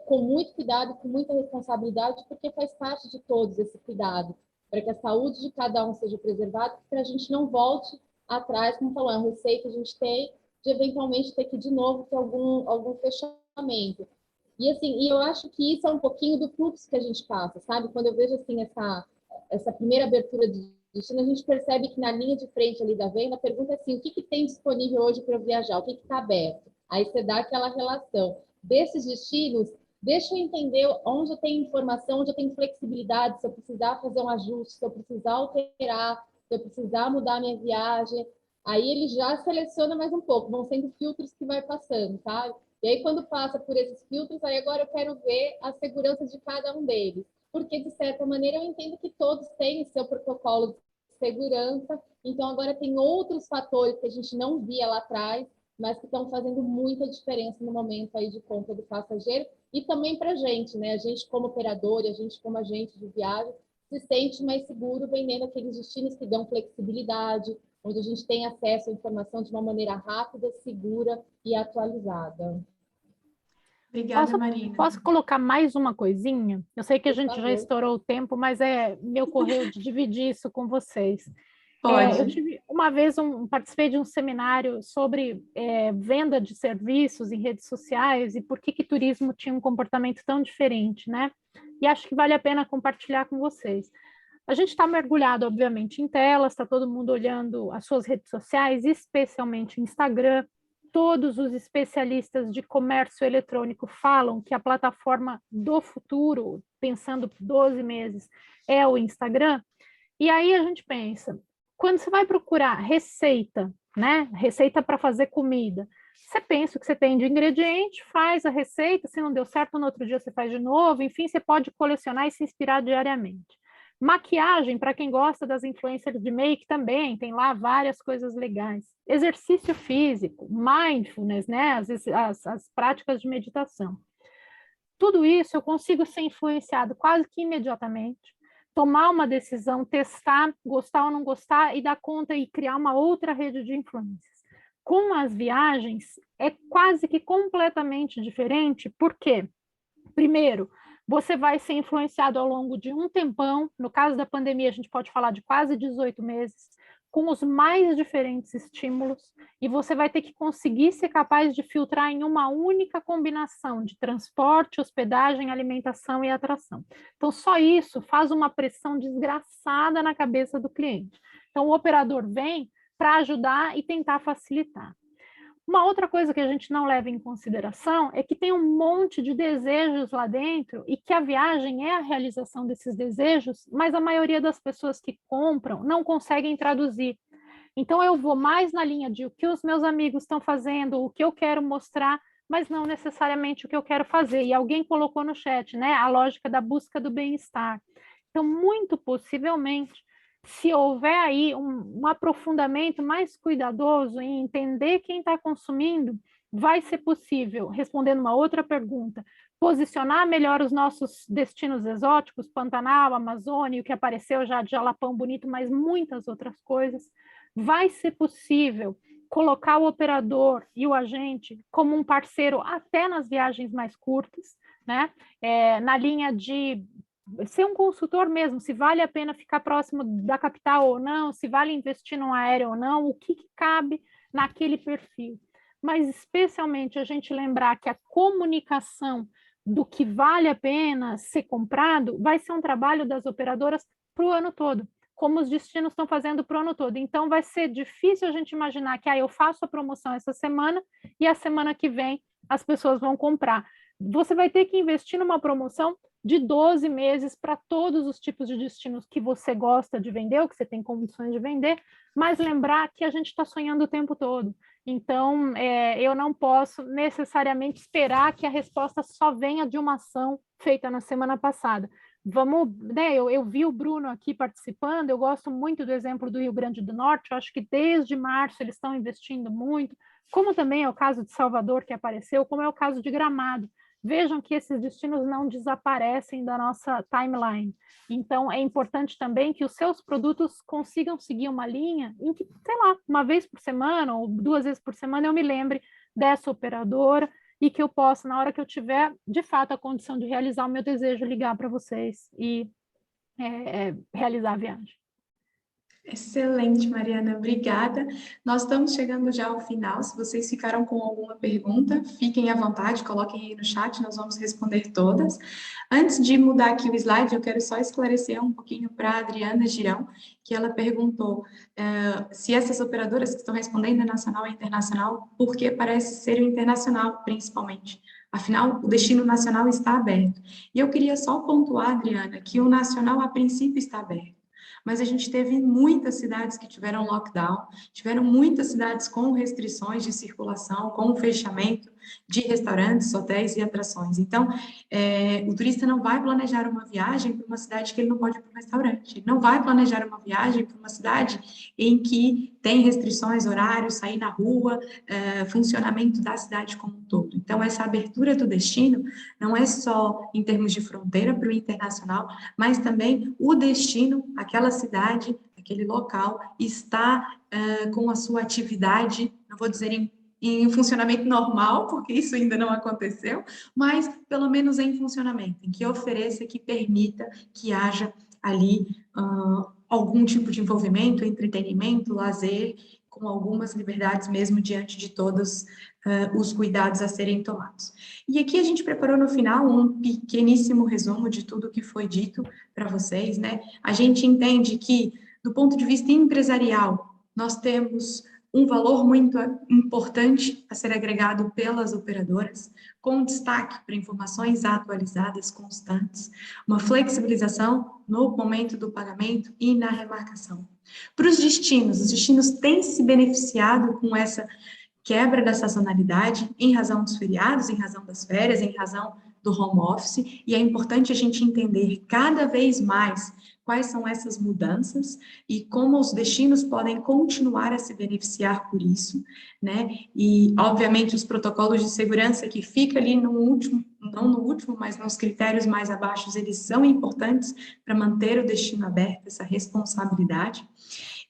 com muito cuidado, com muita responsabilidade, porque faz parte de todos esse cuidado, para que a saúde de cada um seja preservada, para a gente não volte atrás, como falou, é um receio que a gente tem de eventualmente ter que de novo ter algum fechamento. E assim, eu acho que isso é um pouquinho do fluxo que a gente passa, sabe? Quando eu vejo assim essa primeira abertura de destino, a gente percebe que na linha de frente ali da venda, a pergunta é assim, o que tem disponível hoje para eu viajar? O que está aberto? Aí você dá aquela relação. Desses destinos, deixa eu entender onde eu tenho informação, onde eu tenho flexibilidade, se eu precisar fazer um ajuste, se eu precisar alterar, se eu precisar mudar a minha viagem. Aí ele já seleciona mais um pouco, vão sendo filtros que vai passando, sabe? E aí, quando passa por esses filtros, aí agora eu quero ver a segurança de cada um deles. Porque, de certa maneira, eu entendo que todos têm o seu protocolo de segurança, então agora tem outros fatores que a gente não via lá atrás, mas que estão fazendo muita diferença no momento aí de compra do passageiro e também para a gente, né? A gente como operador e a gente como agente de viagem se sente mais seguro vendendo aqueles destinos que dão flexibilidade, onde a gente tem acesso à informação de uma maneira rápida, segura e atualizada. Obrigada, Marina. Posso colocar mais uma coisinha? Eu sei que a Por gente favor. já estourou o tempo, mas me ocorreu de dividir isso com vocês. Pode. Eu tive uma vez participei de um seminário sobre venda de serviços em redes sociais e por que turismo tinha um comportamento tão diferente, né? E acho que vale a pena compartilhar com vocês. A gente está mergulhado, obviamente, em telas, está todo mundo olhando as suas redes sociais, especialmente Instagram. Todos os especialistas de comércio eletrônico falam que a plataforma do futuro, pensando 12 meses, é o Instagram. E aí a gente pensa, quando você vai procurar receita, né? Receita para fazer comida, você pensa o que você tem de ingrediente, faz a receita, se não deu certo, no outro dia você faz de novo, enfim, você pode colecionar e se inspirar diariamente. Maquiagem, para quem gosta das influencers de make também, tem lá várias coisas legais. Exercício físico, mindfulness, né? As práticas de meditação. Tudo isso eu consigo ser influenciado quase que imediatamente, tomar uma decisão, testar, gostar ou não gostar e dar conta e criar uma outra rede de influências. Com as viagens, é quase que completamente diferente, por quê? Primeiro, Você vai ser influenciado ao longo de um tempão, no caso da pandemia, a gente pode falar de quase 18 meses, com os mais diferentes estímulos, e você vai ter que conseguir ser capaz de filtrar em uma única combinação de transporte, hospedagem, alimentação e atração. Então, só isso faz uma pressão desgraçada na cabeça do cliente. Então, o operador vem para ajudar e tentar facilitar. Uma outra coisa que a gente não leva em consideração é que tem um monte de desejos lá dentro e que a viagem é a realização desses desejos, mas a maioria das pessoas que compram não conseguem traduzir. Então eu vou mais na linha de o que os meus amigos estão fazendo, o que eu quero mostrar, mas não necessariamente o que eu quero fazer. E alguém colocou no chat, né, a lógica da busca do bem-estar. Então, muito possivelmente, se houver aí um aprofundamento mais cuidadoso em entender quem está consumindo, vai ser possível, respondendo uma outra pergunta, posicionar melhor os nossos destinos exóticos, Pantanal, Amazônia, o que apareceu já de Jalapão Bonito, mas muitas outras coisas. Vai ser possível colocar o operador e o agente como um parceiro até nas viagens mais curtas, né? Na linha de ser um consultor mesmo, se vale a pena ficar próximo da capital ou não, se vale investir num aéreo ou não, o que cabe naquele perfil. Mas, especialmente, a gente lembrar que a comunicação do que vale a pena ser comprado vai ser um trabalho das operadoras para o ano todo, como os destinos estão fazendo para o ano todo. Então, vai ser difícil a gente imaginar que eu faço a promoção essa semana e a semana que vem as pessoas vão comprar. Você vai ter que investir numa promoção de 12 meses para todos os tipos de destinos que você gosta de vender, ou que você tem condições de vender, mas lembrar que a gente está sonhando o tempo todo. Então, eu não posso necessariamente esperar que a resposta só venha de uma ação feita na semana passada. Vamos, né, eu vi o Bruno aqui participando, eu gosto muito do exemplo do Rio Grande do Norte, eu acho que desde março eles estão investindo muito, como também é o caso de Salvador que apareceu, como é o caso de Gramado. Vejam que esses destinos não desaparecem da nossa timeline. Então, é importante também que os seus produtos consigam seguir uma linha em que, sei lá, uma vez por semana ou 2 vezes por semana eu me lembre dessa operadora e que eu possa, na hora que eu tiver, de fato, a condição de realizar o meu desejo, ligar para vocês e realizar a viagem. Excelente, Mariana, obrigada. Nós estamos chegando já ao final. Se vocês ficaram com alguma pergunta, fiquem à vontade, coloquem aí no chat, nós vamos responder todas. Antes de mudar aqui o slide, eu quero só esclarecer um pouquinho para a Adriana Girão, que ela perguntou se essas operadoras que estão respondendo é nacional ou internacional, porque parece ser o internacional, principalmente. Afinal, o destino nacional está aberto. E eu queria só pontuar, Adriana, que o nacional, a princípio, está aberto. Mas a gente teve muitas cidades que tiveram lockdown, tiveram muitas cidades com restrições de circulação, com fechamento de restaurantes, hotéis e atrações. Então, o turista não vai planejar uma viagem para uma cidade que ele não pode ir para um restaurante, não vai planejar uma viagem para uma cidade em que tem restrições, horários, sair na rua, funcionamento da cidade como um todo. Então, essa abertura do destino não é só em termos de fronteira para o internacional, mas também o destino, aquela cidade, aquele local, está com a sua atividade, não vou dizer em funcionamento normal, porque isso ainda não aconteceu, mas pelo menos em funcionamento, em que ofereça, que permita que haja ali algum tipo de envolvimento, entretenimento, lazer, com algumas liberdades mesmo diante de todos os cuidados a serem tomados. E aqui a gente preparou no final um pequeníssimo resumo de tudo que foi dito para vocês, né? A gente entende que, do ponto de vista empresarial, nós temos um valor muito importante a ser agregado pelas operadoras, com destaque para informações atualizadas, constantes, uma flexibilização no momento do pagamento e na remarcação. Para os destinos têm se beneficiado com essa quebra da sazonalidade em razão dos feriados, em razão das férias, em razão do home office, e é importante a gente entender cada vez mais quais são essas mudanças e como os destinos podem continuar a se beneficiar por isso, né? E, obviamente, os protocolos de segurança que fica ali no último, não no último, mas nos critérios mais abaixo, eles são importantes para manter o destino aberto, essa responsabilidade.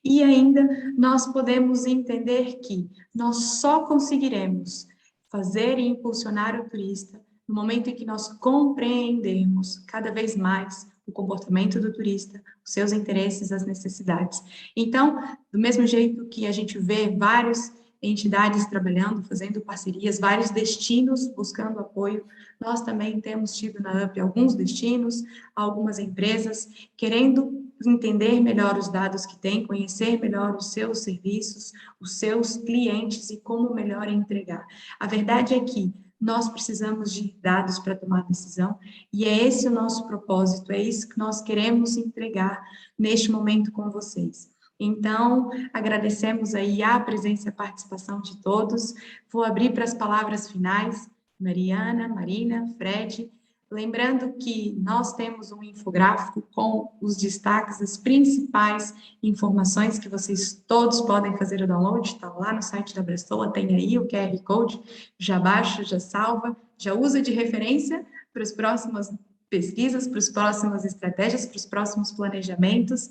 E ainda nós podemos entender que nós só conseguiremos fazer e impulsionar o turista no momento em que nós compreendemos cada vez mais o comportamento do turista, os seus interesses, as necessidades. Então, do mesmo jeito que a gente vê várias entidades trabalhando, fazendo parcerias, vários destinos buscando apoio, nós também temos tido na UP alguns destinos, algumas empresas querendo entender melhor os dados que tem, conhecer melhor os seus serviços, os seus clientes e como melhor entregar. A verdade é que nós precisamos de dados para tomar decisão, e é esse o nosso propósito, é isso que nós queremos entregar neste momento com vocês. Então, agradecemos aí a presença e a participação de todos. Vou abrir para as palavras finais, Mariana, Marina, Fred, lembrando que nós temos um infográfico com os destaques, as principais informações que vocês todos podem fazer o download, está lá no site da Abrastoa, tem aí o QR Code, já baixa, já salva, já usa de referência para as próximas pesquisas, para as próximas estratégias, para os próximos planejamentos.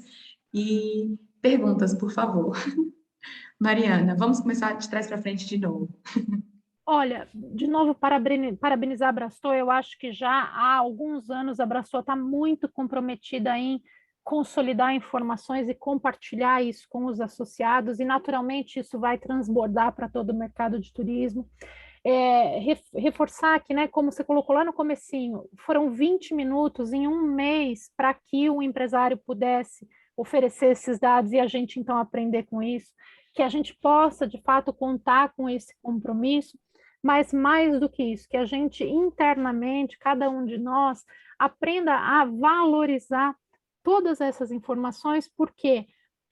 E perguntas, por favor. Mariana, vamos começar de trás para frente de novo. Olha, de novo, parabenizar a Abrastoa. Eu acho que já há alguns anos a Abrastoa está muito comprometida em consolidar informações e compartilhar isso com os associados, e naturalmente isso vai transbordar para todo o mercado de turismo. Reforçar que, né, como você colocou lá no comecinho, foram 20 minutos em um mês para que o empresário pudesse oferecer esses dados e a gente então aprender com isso, que a gente possa de fato contar com esse compromisso, mas mais do que isso, que a gente internamente, cada um de nós, aprenda a valorizar todas essas informações, porque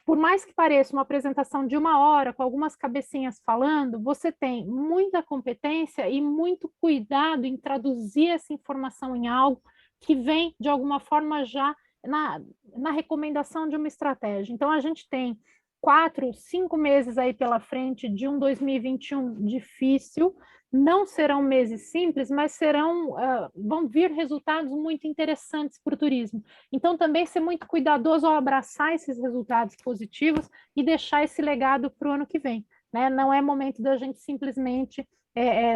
por mais que pareça uma apresentação de 1 hora, com algumas cabecinhas falando, você tem muita competência e muito cuidado em traduzir essa informação em algo que vem, de alguma forma, já na recomendação de uma estratégia. Então, a gente tem 4, 5 meses aí pela frente de um 2021 difícil. Não serão meses simples, mas vão vir resultados muito interessantes para o turismo. Então, também ser muito cuidadoso ao abraçar esses resultados positivos e deixar esse legado para o ano que vem, né? Não é momento da gente simplesmente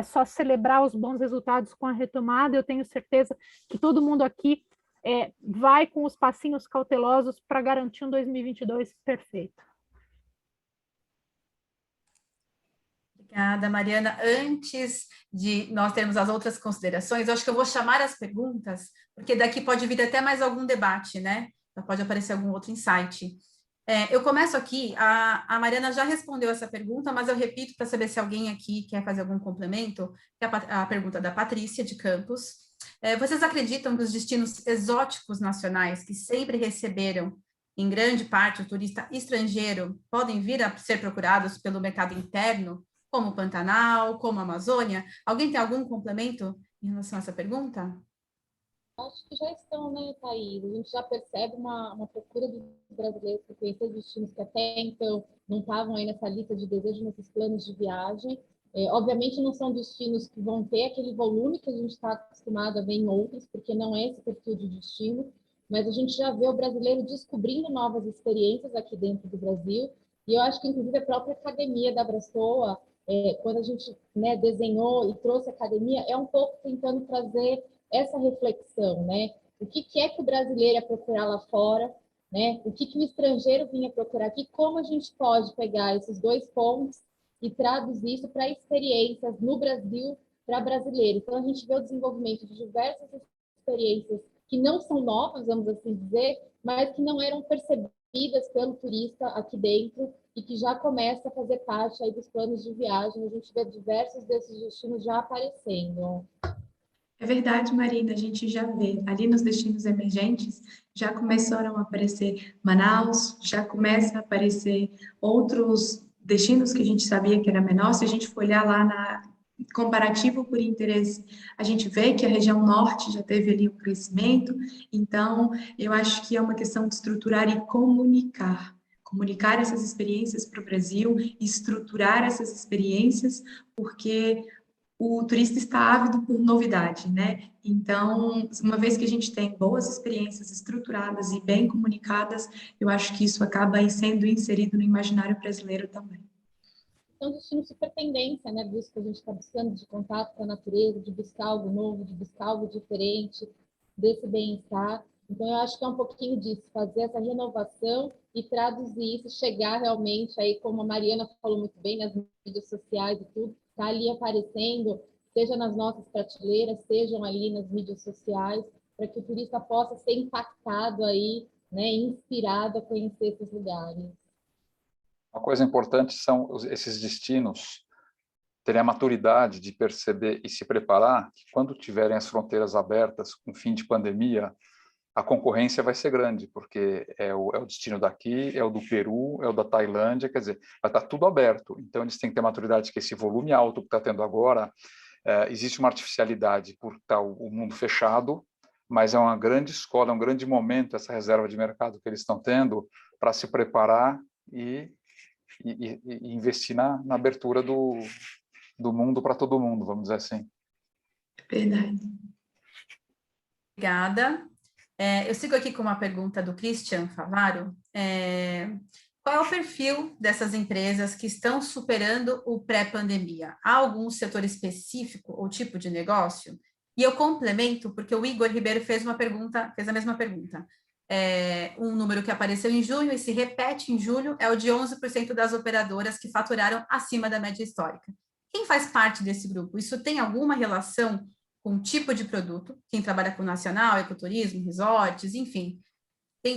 só celebrar os bons resultados com a retomada. Eu tenho certeza que todo mundo aqui vai com os passinhos cautelosos para garantir um 2022 perfeito. Obrigada, Mariana. Antes de nós termos as outras considerações, eu acho que eu vou chamar as perguntas, porque daqui pode vir até mais algum debate, né? Pode aparecer algum outro insight. Eu começo aqui, a Mariana já respondeu essa pergunta, mas eu repito para saber se alguém aqui quer fazer algum complemento, que é a pergunta da Patrícia, de Campos. Vocês acreditam que os destinos exóticos nacionais, que sempre receberam, em grande parte, o turista estrangeiro, podem vir a ser procurados pelo mercado interno, como Pantanal, como Amazônia? Alguém tem algum complemento em relação a essa pergunta? Acho que já estão, né, Thaís? A gente já percebe uma procura dos brasileiros por conhecer destinos que até então não estavam aí nessa lista de desejos, nesses planos de viagem. Obviamente não são destinos que vão ter aquele volume que a gente está acostumado a ver em outros, porque não é esse perfil de destino, mas a gente já vê o brasileiro descobrindo novas experiências aqui dentro do Brasil, e eu acho que, inclusive, a própria academia da Abrastoa, quando a gente, né, desenhou e trouxe a academia, é um pouco tentando trazer essa reflexão, né? O que é que o brasileiro ia procurar lá fora, né? O que o estrangeiro vinha procurar aqui, como a gente pode pegar esses dois pontos e traduzir isso para experiências no Brasil para brasileiro. Então, a gente vê o desenvolvimento de diversas experiências que não são novas, vamos assim dizer, mas que não eram percebidas pelo turista aqui dentro e que já começa a fazer parte aí dos planos de viagem. A gente vê diversos desses destinos já aparecendo. É verdade, Marina, a gente já vê. Ali nos destinos emergentes já começaram a aparecer Manaus, já começa a aparecer outros destinos que a gente sabia que era menor. Se a gente for olhar lá na comparativo por interesse, a gente vê que a região norte já teve ali um crescimento. Então, eu acho que é uma questão de estruturar e comunicar essas experiências para o Brasil, estruturar essas experiências, porque o turista está ávido por novidade, né? Então, uma vez que a gente tem boas experiências estruturadas e bem comunicadas, eu acho que isso acaba aí sendo inserido no imaginário brasileiro também. é um destino super tendência, né? Visto que a gente está buscando de contato com a natureza, de buscar algo novo, de buscar algo diferente, desse bem-estar. Então, eu acho que é um pouquinho disso, fazer essa renovação e traduzir isso, chegar realmente aí, como a Mariana falou muito bem, nas mídias sociais e tudo, está ali aparecendo, seja nas nossas prateleiras, sejam ali nas mídias sociais, para que o turista possa ser impactado aí, né, inspirado a conhecer esses lugares. Uma coisa importante são esses destinos terem a maturidade de perceber e se preparar que quando tiverem as fronteiras abertas com fim de pandemia, a concorrência vai ser grande, porque é o destino daqui, é o do Peru, é o da Tailândia, quer dizer, vai estar tudo aberto. Então, eles têm que ter maturidade que esse volume alto que está tendo agora, existe uma artificialidade por estar o mundo fechado, mas é uma grande escola, é um grande momento, essa reserva de mercado que eles estão tendo para se preparar e investir na abertura do mundo para todo mundo, vamos dizer assim. Verdade. Obrigada. Eu sigo aqui com uma pergunta do Christian Favaro. Qual é o perfil dessas empresas que estão superando o pré-pandemia? Há algum setor específico ou tipo de negócio? E eu complemento, porque o Igor Ribeiro fez a mesma pergunta. Um número que apareceu em junho e se repete em julho é o de 11% das operadoras que faturaram acima da média histórica. Quem faz parte desse grupo? Isso tem alguma relação com o tipo de produto? Quem trabalha com nacional, ecoturismo, resorts, enfim.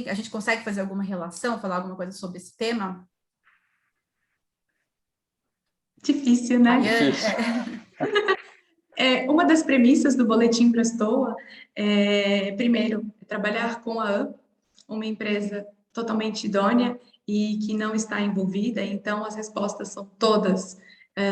A gente consegue fazer alguma relação, falar alguma coisa sobre esse tema? Difícil, né? Uma das premissas do Boletim Prestoa primeiro, trabalhar com a UP, uma empresa totalmente idônea e que não está envolvida, então as respostas são todas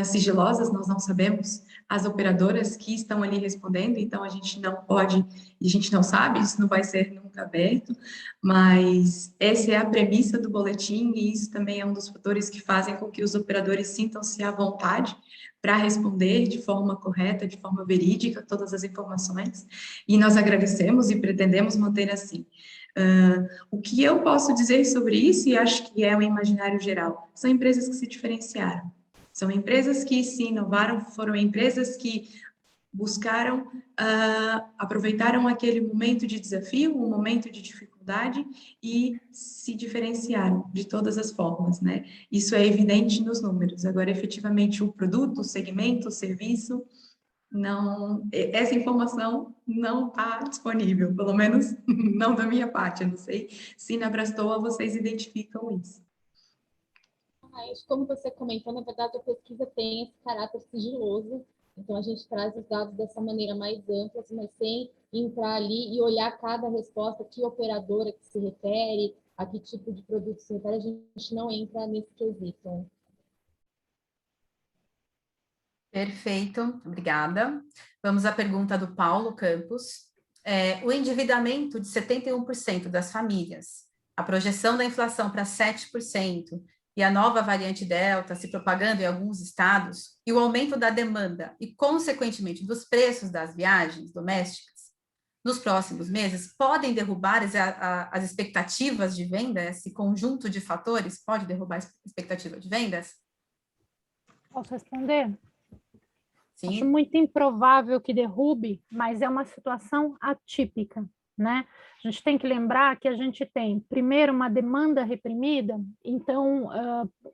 sigilosas, nós não sabemos as operadoras que estão ali respondendo, então a gente não pode, a gente não sabe, isso não vai ser nunca aberto, mas essa é a premissa do boletim e isso também é um dos fatores que fazem com que os operadores sintam-se à vontade para responder de forma correta, de forma verídica, todas as informações, e nós agradecemos e pretendemos manter assim. O que eu posso dizer sobre isso, e acho que é o imaginário geral, são empresas que se diferenciaram, são empresas que se inovaram, foram empresas que buscaram, aproveitaram aquele momento de desafio, um momento de dificuldade e se diferenciaram de todas as formas, né? Isso é evidente nos números. Agora, efetivamente, o produto, o segmento, o serviço, não, essa informação não está disponível, pelo menos não da minha parte. Eu não sei se na Brastoa vocês identificam isso. Como você comentou, na verdade, a pesquisa tem esse caráter sigiloso, então a gente traz os dados dessa maneira mais ampla, mas sem entrar ali e olhar cada resposta, que operadora que se refere, a que tipo de produto se refere, a gente não entra nesse quesito. Perfeito, obrigada. Vamos à pergunta do Paulo Campos. O endividamento de 71% das famílias, a projeção da inflação para 7%, e a nova variante Delta se propagando em alguns estados, e o aumento da demanda e, consequentemente, dos preços das viagens domésticas, nos próximos meses, podem derrubar as expectativas de venda? Esse conjunto de fatores pode derrubar a expectativa de vendas? Posso responder? Sim. Acho muito improvável que derrube, mas é uma situação atípica, né? A gente tem que lembrar que a gente tem, primeiro, uma demanda reprimida, então,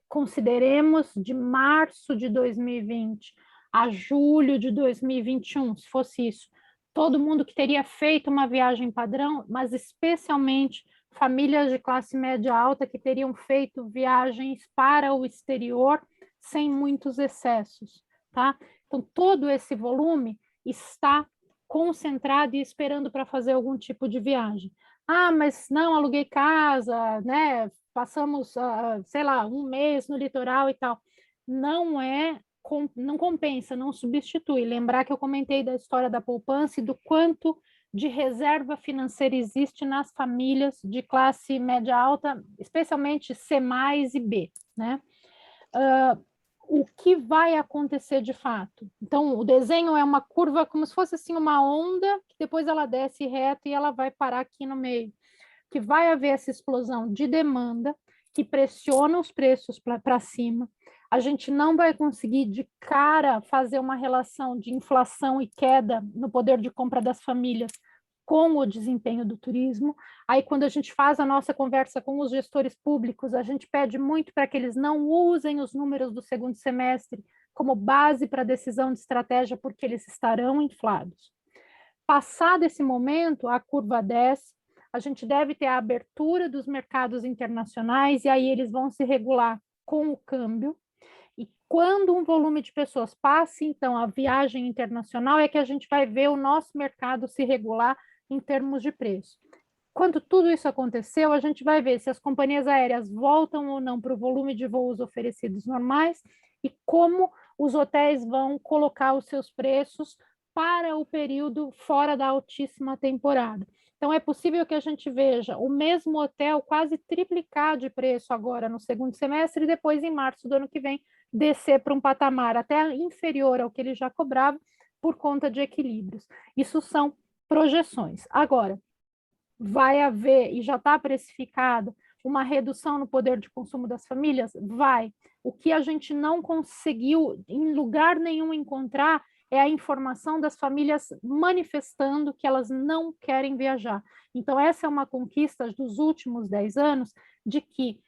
consideremos de março de 2020 a julho de 2021, se fosse isso, todo mundo que teria feito uma viagem padrão, mas especialmente famílias de classe média alta que teriam feito viagens para o exterior sem muitos excessos, tá? Então, todo esse volume está concentrado e esperando para fazer algum tipo de viagem. Mas não, aluguei casa, né? Passamos, sei lá, um mês no litoral e tal. Não compensa, não substitui. Lembrar que eu comentei da história da poupança e do quanto de reserva financeira existe nas famílias de classe média alta, especialmente C+, e B, né? O que vai acontecer de fato? Então, o desenho é uma curva como se fosse assim uma onda, que depois ela desce reto e ela vai parar aqui no meio. Que vai haver essa explosão de demanda, que pressiona os preços para cima. A gente não vai conseguir de cara fazer uma relação de inflação e queda no poder de compra das famílias com o desempenho do turismo. Aí, quando a gente faz a nossa conversa com os gestores públicos, a gente pede muito para que eles não usem os números do segundo semestre como base para a decisão de estratégia, porque eles estarão inflados. Passado esse momento, a curva desce, a gente deve ter a abertura dos mercados internacionais, e aí eles vão se regular com o câmbio. E quando um volume de pessoas passe, então, a viagem internacional, é que a gente vai ver o nosso mercado se regular em termos de preço. Quando tudo isso aconteceu, a gente vai ver se as companhias aéreas voltam ou não para o volume de voos oferecidos normais e como os hotéis vão colocar os seus preços para o período fora da altíssima temporada. Então, é possível que a gente veja o mesmo hotel quase triplicar de preço agora no segundo semestre e depois, em março do ano que vem, descer para um patamar até inferior ao que ele já cobrava por conta de equilíbrios. Isso são projeções. Agora, vai haver, e já está precificado, uma redução no poder de consumo das famílias? Vai. O que a gente não conseguiu em lugar nenhum encontrar é a informação das famílias manifestando que elas não querem viajar. Então, essa é uma conquista dos últimos 10 anos, de que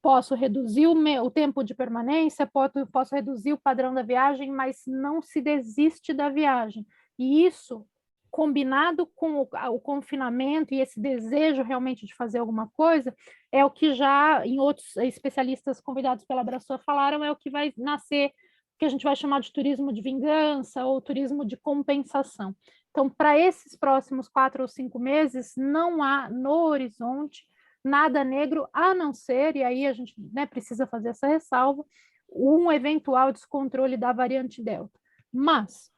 posso reduzir o tempo de permanência, posso reduzir o padrão da viagem, mas não se desiste da viagem. E isso, combinado com o confinamento e esse desejo realmente de fazer alguma coisa, é o que já em outros especialistas convidados pela Abraçoa falaram, é o que vai nascer, que a gente vai chamar de turismo de vingança ou turismo de compensação. Então, para esses próximos 4 ou 5 meses, não há no horizonte nada negro, a não ser, e aí a gente, né, precisa fazer essa ressalva, um eventual descontrole da variante Delta. Mas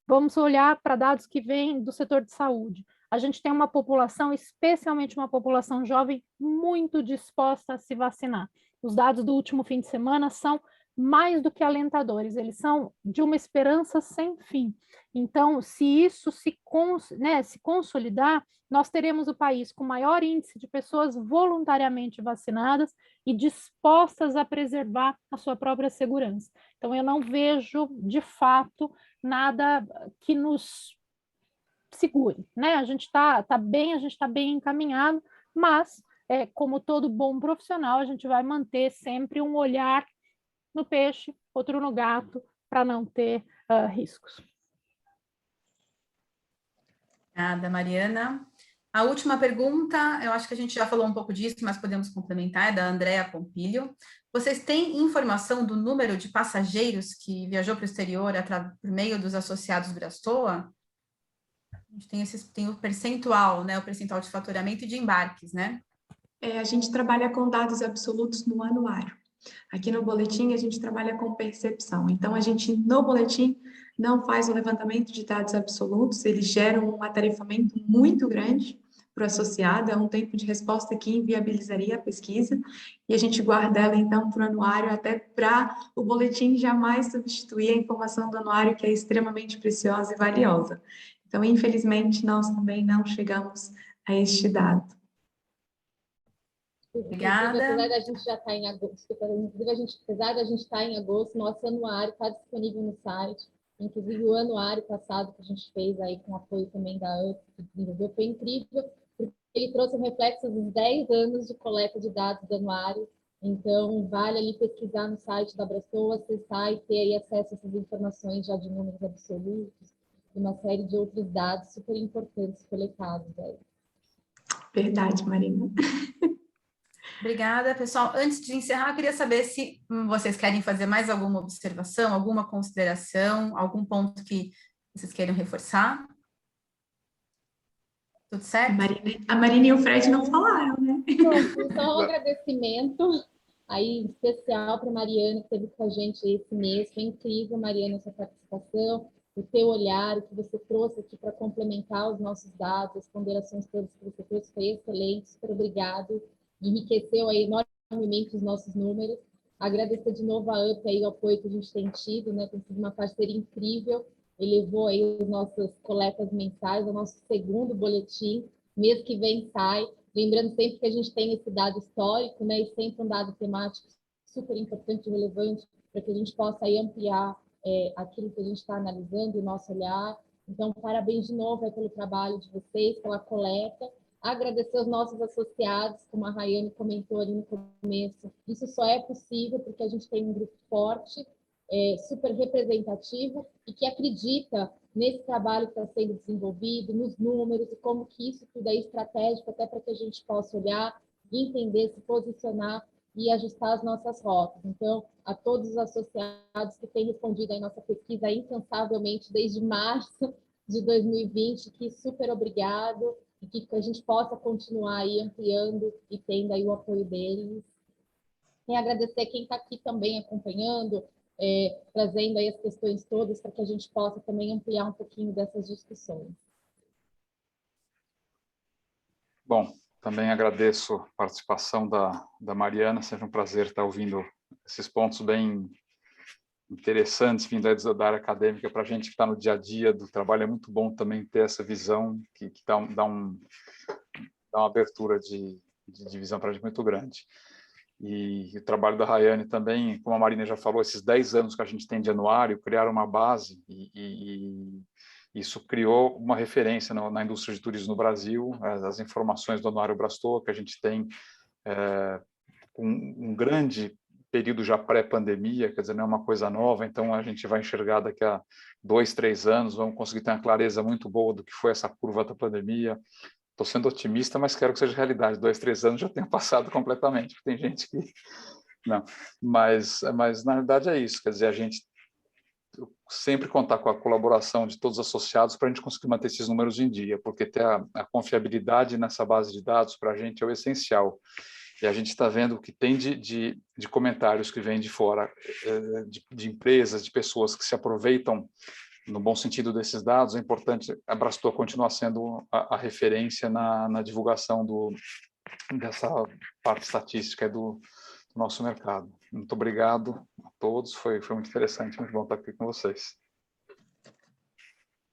vamos olhar para dados que vêm do setor de saúde. A gente tem uma população, especialmente uma população jovem, muito disposta a se vacinar. Os dados do último fim de semana são mais do que alentadores, eles são de uma esperança sem fim. Então, se isso se consolidar, nós teremos o país com maior índice de pessoas voluntariamente vacinadas e dispostas a preservar a sua própria segurança. Então, eu não vejo, de fato, nada que nos segure, né? A gente está bem, a gente está bem encaminhado, mas, como todo bom profissional, a gente vai manter sempre um olhar no peixe, outro no gato, para não ter riscos. Obrigada, Mariana. A última pergunta, eu acho que a gente já falou um pouco disso, mas podemos complementar, é da Andréa Pompilho. Vocês têm informação do número de passageiros que viajou para o exterior por meio dos associados Brastoa? A gente tem o percentual, né? O percentual de faturamento e de embarques, né? A gente trabalha com dados absolutos no anuário. Aqui no boletim, a gente trabalha com percepção. Então, a gente, no boletim, não faz o levantamento de dados absolutos, eles geram um atarefamento muito grande para o associado, é um tempo de resposta que inviabilizaria a pesquisa, e a gente guarda ela, então, para o anuário, até para o boletim jamais substituir a informação do anuário, que é extremamente preciosa e valiosa. Então, infelizmente, nós também não chegamos a este dado. Obrigada. Apesar da gente já estar em agosto, apesar da gente estar em agosto, nosso anuário está disponível no site. Inclusive, o anuário passado que a gente fez aí com apoio também da UP, que desenvolveu, foi incrível, porque ele trouxe um reflexo dos 10 anos de coleta de dados do anuário. Então, vale ali pesquisar no site da Brastoa, acessar e ter aí acesso a essas informações já de números absolutos e uma série de outros dados super importantes coletados aí. Verdade, Marina. Obrigada, pessoal. Antes de encerrar, eu queria saber se vocês querem fazer mais alguma observação, alguma consideração, algum ponto que vocês queiram reforçar. Tudo certo? A Marina e o Fred não falaram, né? Só um agradecimento aí especial para a Mariana, que esteve com a gente esse mês. Foi incrível, Mariana, sua participação, o teu olhar, o que você trouxe aqui para complementar os nossos dados, as ponderações todas que você trouxe, foi excelente. Super obrigado. Enriqueceu aí enormemente os nossos números. Agradecer de novo a UP aí o apoio que a gente tem tido, né? Tem sido uma parceria incrível. Elevou aí as nossas coletas mensais, o nosso segundo boletim. Mês que vem sai. Lembrando sempre que a gente tem esse dado histórico, né? E sempre um dado temático super importante e relevante para que a gente possa aí ampliar aquilo que a gente está analisando, o nosso olhar. Então, parabéns de novo aí pelo trabalho de vocês, pela coleta. Agradecer aos nossos associados, como a Rayane comentou ali no começo. Isso só é possível porque a gente tem um grupo forte, super representativo e que acredita nesse trabalho que está sendo desenvolvido, nos números e como que isso tudo é estratégico até para que a gente possa olhar, entender, se posicionar e ajustar as nossas rotas. Então, a todos os associados que têm respondido à nossa pesquisa incansavelmente desde março de 2020, que super obrigado e que a gente possa continuar aí ampliando e tendo aí o apoio deles. E agradecer quem está aqui também acompanhando, trazendo aí as questões todas para que a gente possa também ampliar um pouquinho dessas discussões. Bom, também agradeço a participação da Mariana, sempre um prazer estar ouvindo esses pontos bem interessantes, vindo da área acadêmica, para a gente que está no dia a dia do trabalho, é muito bom também ter essa visão que dá uma abertura de visão para a gente muito grande. E o trabalho da Rayane também, como a Marina já falou, esses 10 anos que a gente tem de anuário, criaram uma base e isso criou uma referência na indústria de turismo no Brasil, as informações do Anuário Brastoa, que a gente tem um grande período já pré-pandemia, quer dizer, não é uma coisa nova, então a gente vai enxergar daqui a 2, 3 anos, vamos conseguir ter uma clareza muito boa do que foi essa curva da pandemia. Estou sendo otimista, mas quero que seja realidade. 2, 3 anos já tenha passado completamente, porque tem gente que... Não, mas na realidade é isso, quer dizer, a gente sempre contar com a colaboração de todos os associados para a gente conseguir manter esses números em dia, porque ter a confiabilidade nessa base de dados para a gente é o essencial. E a gente está vendo o que tem de comentários que vêm de fora, de empresas, de pessoas que se aproveitam no bom sentido desses dados. É importante a Brastoa continuar sendo a referência na divulgação dessa parte estatística do nosso mercado. Muito obrigado a todos, foi muito interessante, muito bom estar aqui com vocês.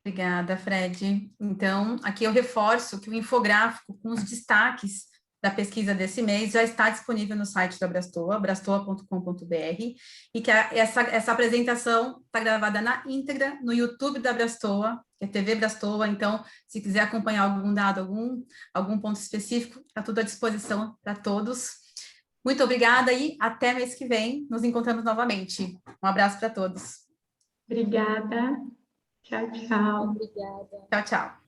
Obrigada, Fred. Então, aqui eu reforço que o infográfico com os destaques da pesquisa desse mês já está disponível no site da Brastoa, brastoa.com.br, e que essa apresentação está gravada na íntegra no YouTube da Brastoa, que é TV Brastoa. Então, se quiser acompanhar algum dado, algum ponto específico, está tudo à disposição para todos. Muito obrigada e até mês que vem nos encontramos novamente. Um abraço para todos. Obrigada. Tchau, tchau. Obrigada. Tchau, tchau.